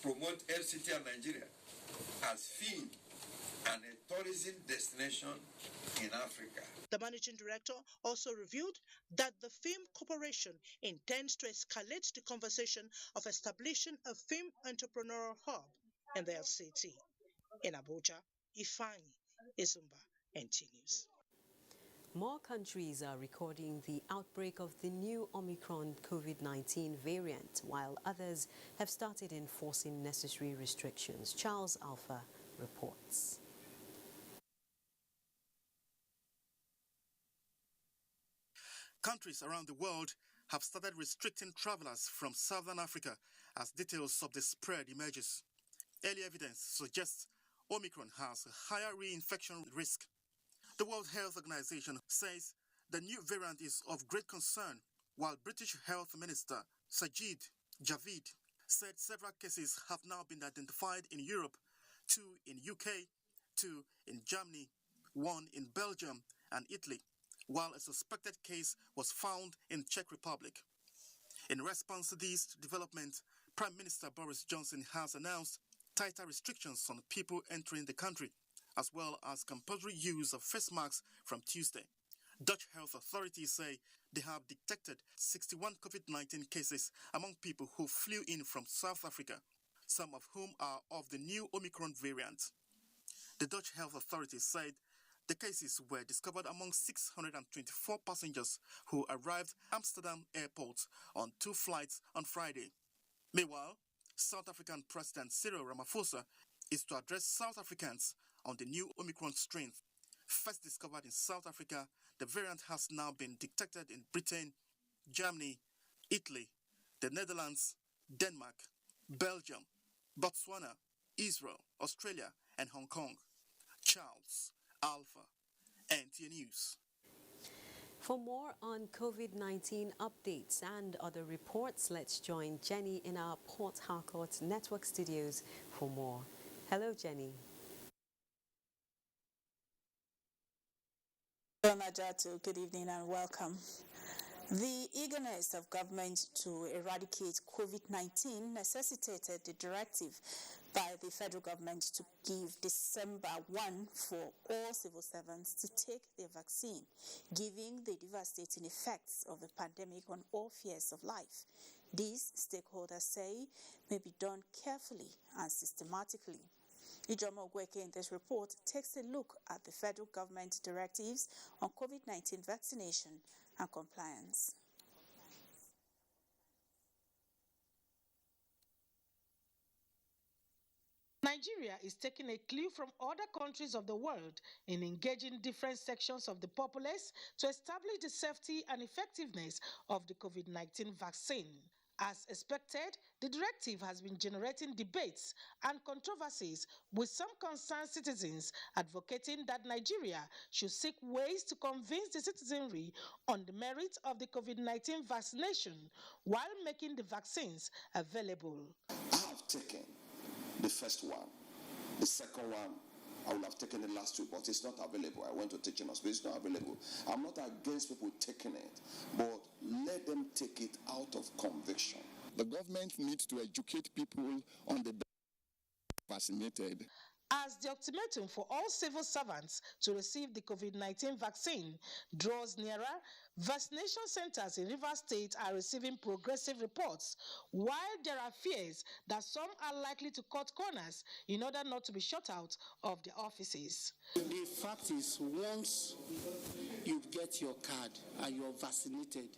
promote FCT and Nigeria as film and a tourism destination in Africa. The managing director also revealed that the Film Corporation intends to escalate the conversation of establishing a film entrepreneurial hub in their city. In Abuja, Ifani Isumba, NT News. More countries are recording the outbreak of the new Omicron COVID-19 variant, while others have started enforcing necessary restrictions. Charles Alpha reports. Countries around the world have started restricting travelers from Southern Africa as details of the spread emerges. Early evidence suggests Omicron has a higher reinfection risk. The World Health Organization says the new variant is of great concern, while British Health Minister Sajid Javid said several cases have now been identified in Europe, 2 in UK, 2 in Germany, 1 in Belgium and Italy, while a suspected case was found in Czech Republic. In response to these developments, Prime Minister Boris Johnson has announced tighter restrictions on people entering the country, as well as compulsory use of face masks from Tuesday. Dutch health authorities say they have detected 61 COVID-19 cases among people who flew in from South Africa, some of whom are of the new Omicron variant. The Dutch health authorities said the cases were discovered among 624 passengers who arrived at Amsterdam airport on 2 flights on Friday. Meanwhile, South African President Cyril Ramaphosa is to address South Africans on the new Omicron strain. First discovered in South Africa, the variant has now been detected in Britain, Germany, Italy, the Netherlands, Denmark, Belgium, Botswana, Israel, Australia, and Hong Kong. Charles Alpha, NTA News. For more on COVID-19 updates and other reports, let's join Jenny in our Port Harcourt Network studios for more. Hello, Jenny. Hello, Najatu. Good evening and welcome. The eagerness of government to eradicate COVID-19 necessitated the directive by the federal government to give December 1 for all civil servants to take their vaccine, given the devastating effects of the pandemic on all spheres of life. These stakeholders say may be done carefully and systematically. Ijomo Gweke in this report takes a look at the federal government directives on COVID-19 vaccination and compliance. Nigeria is taking a cue from other countries of the world in engaging different sections of the populace to establish the safety and effectiveness of the COVID-19 vaccine. As expected, the directive has been generating debates and controversies, with some concerned citizens advocating that Nigeria should seek ways to convince the citizenry on the merits of the COVID-19 vaccination while making the vaccines available. I have taken the first one. The second one, I would have taken the last two, but it's not available. I went to teaching hospital, it's not available. I'm not against people taking it, but let them take it out of conviction. The government needs to educate people on the vaccinated. As the ultimatum for all civil servants to receive the COVID-19 vaccine draws nearer, vaccination centers in Rivers State are receiving progressive reports, while there are fears that some are likely to cut corners in order not to be shut out of their offices. The fact is, once you get your card and you're vaccinated,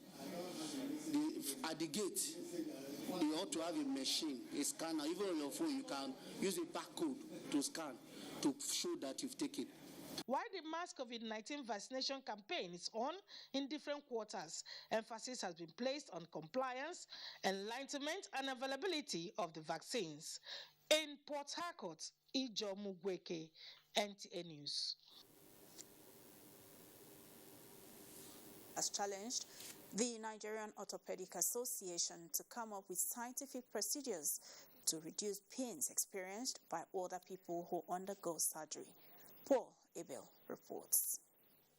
at the gate, you ought to have a machine, a scanner. Even on your phone, you can use a barcode to scan to show that you've taken. While the mass COVID-19 vaccination campaign is on in different quarters, emphasis has been placed on compliance, enlightenment, and availability of the vaccines. In Port Harcourt, Ijomo Gweke, NTA News. has challenged the Nigerian Orthopedic Association to come up with scientific procedures to reduce pains experienced by older people who undergo surgery. Paul Abel reports.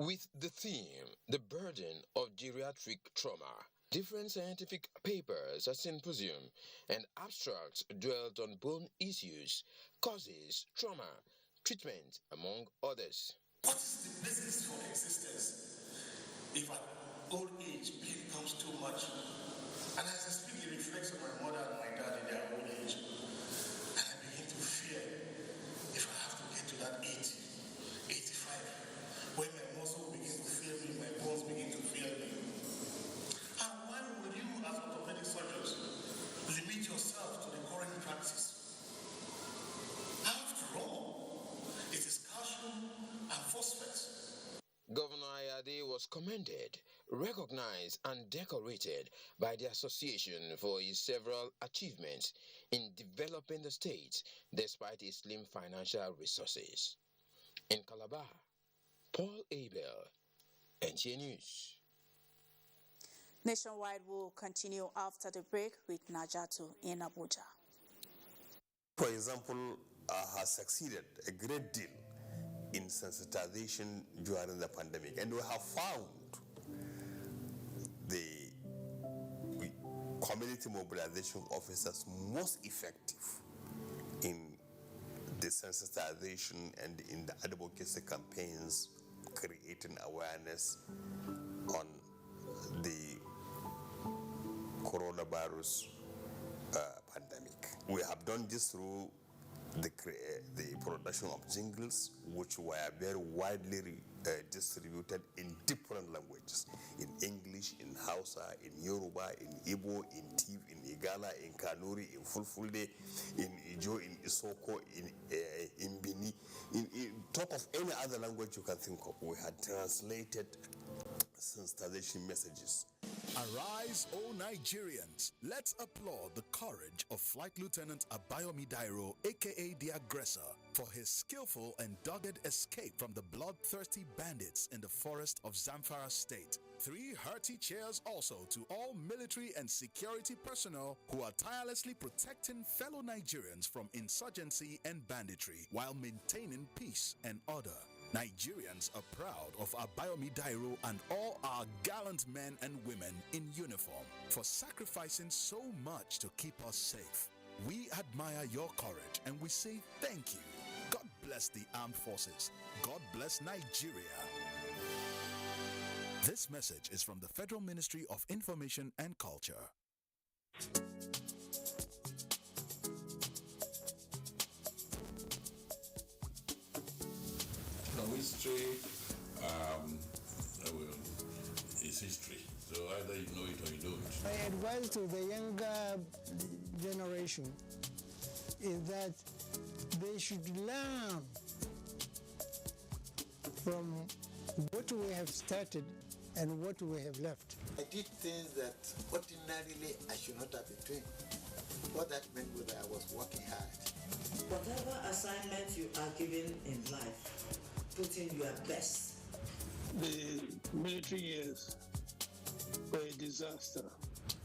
With the theme, The Burden of Geriatric Trauma, different scientific papers, a symposium, and abstracts dwelt on bone issues, causes, trauma, treatment, among others. What is the basis for existence if at old age pain comes too much? And as I speak, it reflects on my mother and my dad in their old age. And I begin to fear if I have to get to that 80, 85, when my muscle begins to fail me, my bones begin to fail me. And why would you, as orthopedic surgeons, limit yourself to the current practice? After all, it is calcium and phosphates. Governor Ayade was commended, recognized, and decorated by the association for his several achievements in developing the state despite its slim financial resources. In Calabar, Paul Abel, NTA News. Nationwide will continue after the break with Najatu in Abuja. For example, has succeeded a great deal in sensitization during the pandemic, and we have found the community mobilization officers most effective in the sensitization and in the advocacy campaigns, creating awareness on the coronavirus pandemic. We have done this through the production of jingles, which were very widely distributed in different languages, in English, in Hausa, in Yoruba, in Igbo, in Tiv, in Igala, in Kanuri, in Fulfulde, in Ijo, in Isoko, in Bini, in talk of any other language you can think of. We had translated sensitization messages. Arise, O Nigerians. Let's applaud the courage of Flight Lieutenant Abayomi Dairo, aka the Aggressor, for his skillful and dogged escape from the bloodthirsty bandits in the forest of Zamfara State. 3 hearty cheers also to all military and security personnel who are tirelessly protecting fellow Nigerians from insurgency and banditry while maintaining peace and order. Nigerians are proud of Abayomi Dairo and all our gallant men and women in uniform for sacrificing so much to keep us safe. We admire your courage and we say thank you. God bless the armed forces. God bless Nigeria. This message is from the Federal Ministry of Information and Culture. History is history, so either you know it or you don't. My advice to the younger generation is that they should learn from what we have started and what we have left. I did things that ordinarily I should not have been doing. What that meant was that I was working hard. Whatever assignment you are given in life, put in your best. The military years were a disaster.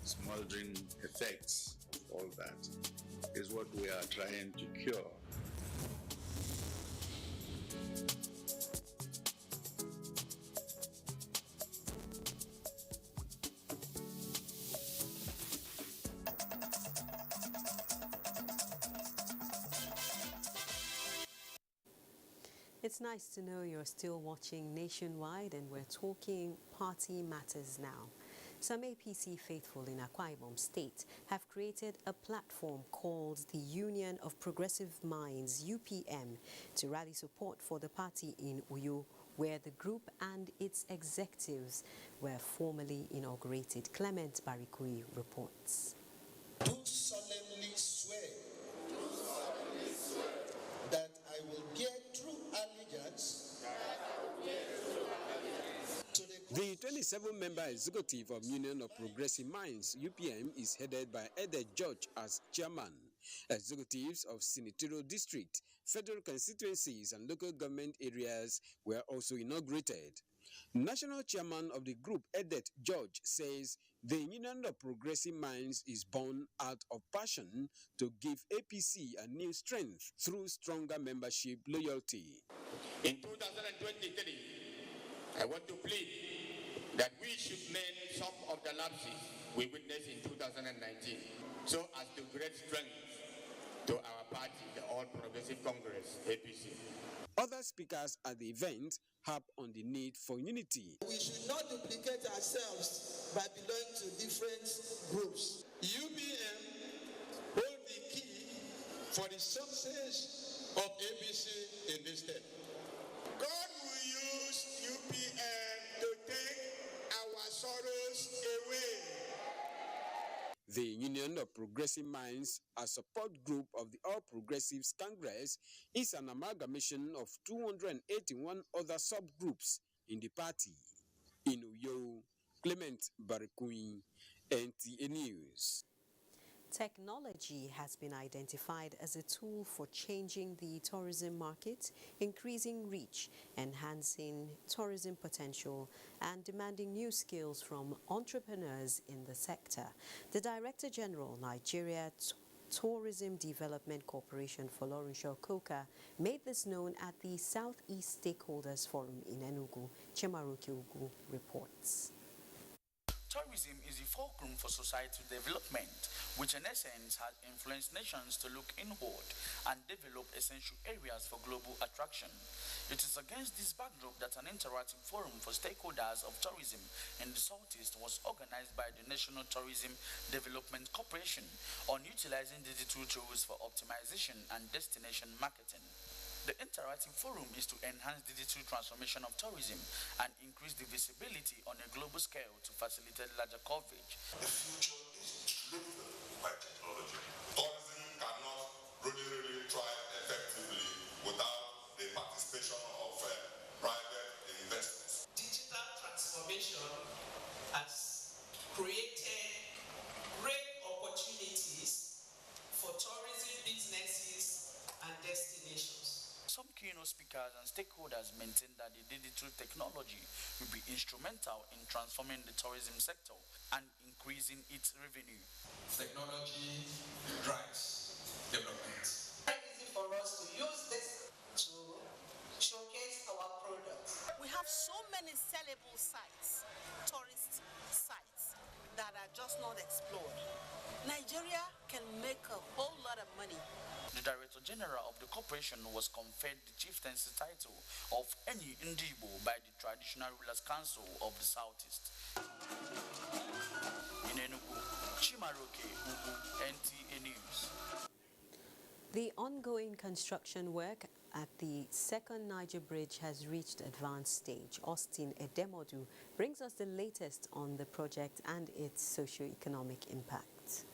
Smoldering effects of all that is what we are trying to cure. It's nice to know you're still watching Nationwide, and we're talking party matters now. Some APC faithful in Akwa Ibom State have created a platform called the Union of Progressive Minds, UPM, to rally support for the party in Uyo, where the group and its executives were formally inaugurated. Clement Barikui reports. Do solemnly swear that I will bear true allegiance to the 27-member executive of Union of Progressive Minds, UPM, is headed by Ede George as chairman. Executives of senatorial district, federal constituencies, and local government areas were also inaugurated. National chairman of the group, Edet George, says the Union of Progressive Minds is born out of passion to give APC a new strength through stronger membership loyalty. In 2023, I want to plead that we should mend some of the lapses we witnessed in 2019 so as to great strength to our party, the All Progressive Congress, APC. Other speakers at the event harp on the need for unity. We should not duplicate ourselves by belonging to different groups. UPM hold the key for the success of APC in this state. God will use UPM to take our sorrows away. The Union of Progressive Minds, a support group of the All Progressives Congress, is an amalgamation of 281 other subgroups in the party. In Uyo, Clement Barakui, NTA News. Technology has been identified as a tool for changing the tourism market, increasing reach, enhancing tourism potential, and demanding new skills from entrepreneurs in the sector. The Director General, Nigeria Tourism Development Corporation, Folorunsho Koka, made this known at the Southeast Stakeholders Forum in Enugu. Chemaroke Ugu reports. Tourism is the fulcrum for societal development, which in essence has influenced nations to look inward and develop essential areas for global attraction. It is against this backdrop that an interactive forum for stakeholders of tourism in the Southeast was organized by the National Tourism Development Corporation on utilizing digital tools for optimization and destination marketing. The interactive forum is to enhance digital transformation of tourism and increase the visibility on a global scale to facilitate larger coverage. The future is driven by technology. Tourism cannot really thrive effectively without the participation of private investors. Digital transformation has created great opportunities for tourism businesses and destinations. Some keynote speakers and stakeholders maintain that the digital technology will be instrumental in transforming the tourism sector and increasing its revenue. Technology drives development. It's easy for us to use this to showcase our products. We have so many sellable sites, tourist sites, that are just not explored. Nigeria can make a whole lot of money. The Director General of the corporation was conferred the chieftaincy title of Eni Ndibo by the Traditional Rulers Council of the Southeast. In Enugu, Chimaroke Ugu, NTA News. The ongoing construction work at the second Niger Bridge has reached advanced stage. Austin Edemodu brings us the latest on the project and its socio-economic impact.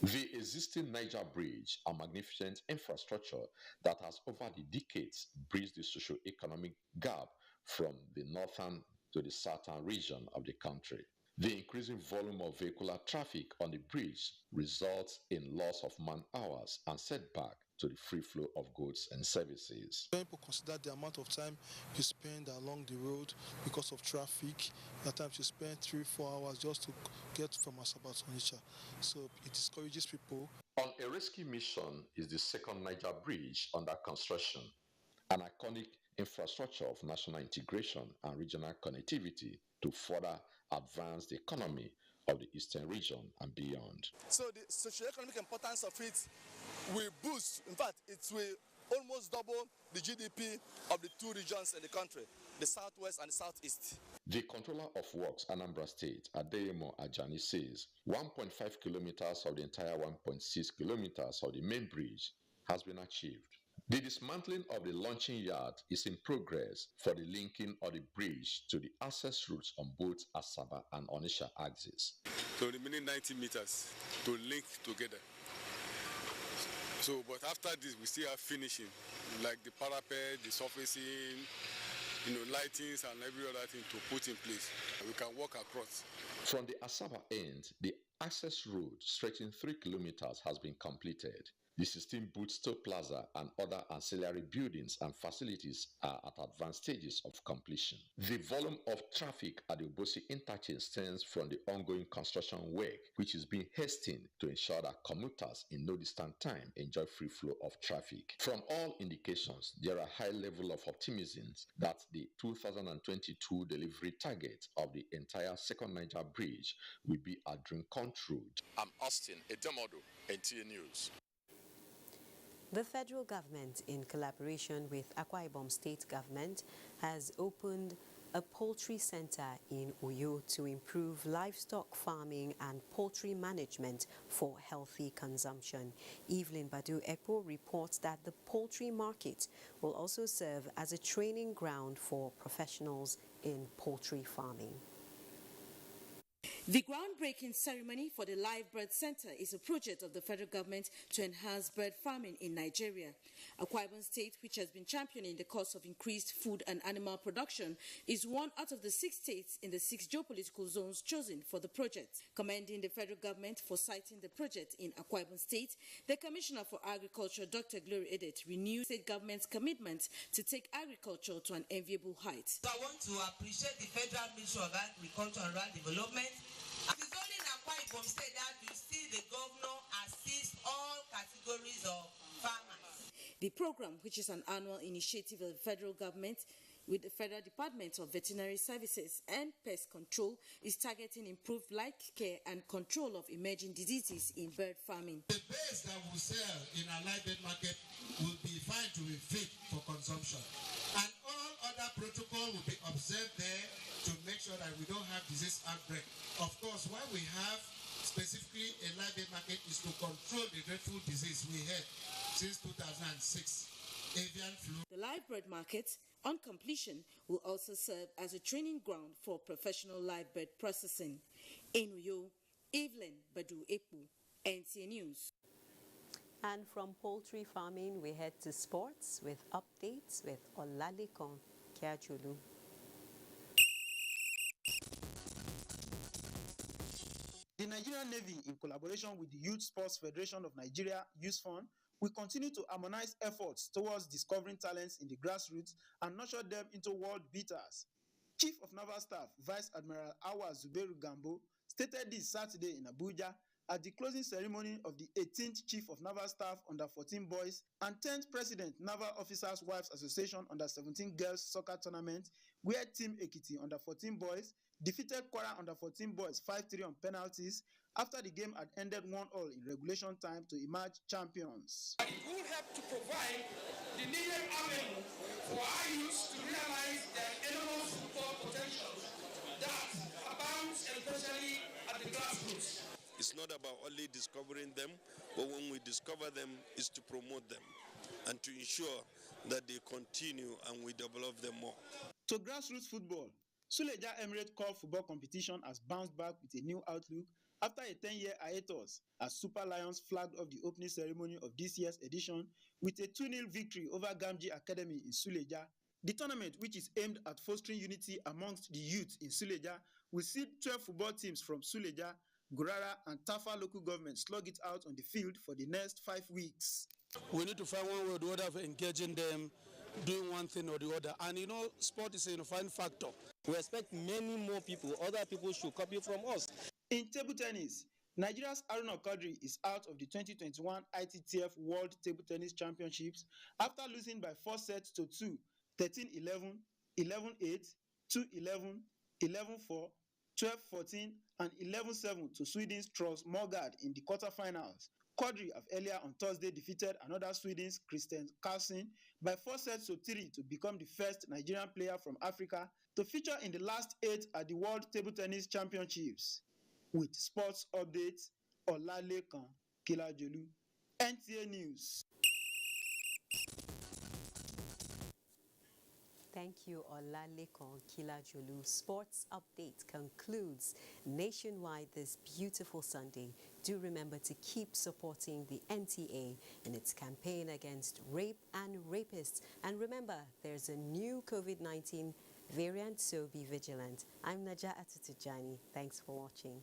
The existing Niger Bridge, a magnificent infrastructure that has over the decades bridged the socio-economic gap from the northern to the southern region of the country. The increasing volume of vehicular traffic on the bridge results in loss of man-hours and setback to the free flow of goods and services. People consider the amount of time you spend along the road because of traffic. At times you spend 3-4 hours just to get from Asaba to Onitsha. So it discourages people. On a rescue mission is the second Niger Bridge under construction, an iconic infrastructure of national integration and regional connectivity to further advance the economy of the eastern region and beyond. So the socio-economic importance of it will boost, in fact, it will almost double the GDP of the two regions in the country, the southwest and the southeast. The controller of works, Anambra State, Adeyemo Ajani, says 1.5 kilometers of the entire 1.6 kilometers of the main bridge has been achieved. The dismantling of the launching yard is in progress for the linking of the bridge to the access routes on both Asaba and Onitsha axes. So remaining 90 meters to link together. So, but after this, we still have finishing, like the parapet, the surfacing, lightings and every other thing to put in place. We can walk across. From the Asaba end, the access road stretching 3 kilometers has been completed, The 16 booth store plaza and other ancillary buildings and facilities are at advanced stages of completion. The volume of traffic at the Obosi interchange stems from the ongoing construction work, which is being hastened to ensure that commuters in no distant time enjoy free flow of traffic. From all indications, there are high level of optimism that the 2022 delivery target of the entire Second Niger Bridge will be a dream come true. I'm Austin Edemodo, NTA News. The federal government, in collaboration with Akwa Ibom State Government, has opened a poultry center in Uyo to improve livestock farming and poultry management for healthy consumption. Evelyn Badu Ekpo reports that the poultry market will also serve as a training ground for professionals in poultry farming. The groundbreaking ceremony for the Live Bird Center is a project of the federal government to enhance bird farming in Nigeria. Akwa Ibom State, which has been championing the cause of increased food and animal production, is one out of the 6 states in the 6 geopolitical zones chosen for the project. Commending the federal government for citing the project in Akwa Ibom State, the Commissioner for Agriculture, Dr. Glory Edet, renewed state government's commitment to take agriculture to an enviable height. So I want to appreciate the Federal Ministry of Agriculture and Rural Development. It is only in Akwa Ibom State that you see the governor assist all categories of farmers. The program, which is an annual initiative of the federal government with the Federal Department of Veterinary Services and Pest Control, is targeting improved life care and control of emerging diseases in bird farming. The base that we sell in our live bird market will be found to be fit for consumption. And all other protocol will be observed there to make sure that we don't have disease outbreak. Of course, why we have specifically a live bird market is to control the dreadful disease we had since 2006, avian flu. The live bird market, on completion, will also serve as a training ground for professional live bird processing. In Uyo, Evelyn Badu Ekpo, NTA News. And from poultry farming, we head to sports with updates with Olalekon Kiajulu. The Nigerian Navy, in collaboration with the Youth Sports Federation of Nigeria, Youth Fund, will continue to harmonize efforts towards discovering talents in the grassroots and nurture them into world beaters. Chief of Naval Staff, Vice Admiral Awa Zubairu Gambo, stated this Saturday in Abuja at the closing ceremony of the 18th Chief of Naval Staff Under-14 Boys and 10th President Naval Officers Wives Association Under-17 Girls Soccer Tournament, where Team Ekiti Under-14 Boys defeated Kwara Under-14 Boys 5-3 on penalties after the game had ended 1-1 in regulation time to emerge champions. It will help to provide the needed avenue for our youth to realize their enormous football potentials that abounds especially at the grassroots. It's not about only discovering them, but when we discover them, is to promote them and to ensure that they continue and we develop them more. To grassroots football, Suleja Emirate Cup football competition has bounced back with a new outlook after a 10-year hiatus, as Super Lions flagged off the opening ceremony of this year's edition with a 2-0 victory over Gamji Academy in Suleja. The tournament, which is aimed at fostering unity amongst the youth in Suleja, will see 12 football teams from Suleja, Gurara and Tafa local government slug it out on the field for the next 5 weeks. We need to find one way or the other of engaging them, doing one thing or the other. And sport is a unifying factor. We expect many more people, other people should copy from us. In table tennis, Nigeria's Aruna Quadri is out of the 2021 ITTF World Table Tennis Championships after losing by 4 sets to 2, 13-11, 11-8, 2-11, 11-4, 12-14, and 11-7 to Sweden's Troels Morgard in the quarterfinals. Quadri have earlier on Thursday defeated another Sweden's Christian Carlsen by 4 sets to 3 to become the first Nigerian player from Africa to feature in the last 8 at the World Table Tennis Championships. With sports updates, Olalekan Kilajolu, NTA News. Thank you, Olalekon Kilajolu. Sports Update concludes nationwide this beautiful Sunday. Do remember to keep supporting the NTA in its campaign against rape and rapists. And remember, there's a new COVID-19 variant, so be vigilant. I'm Naja Atutujani. Thanks for watching.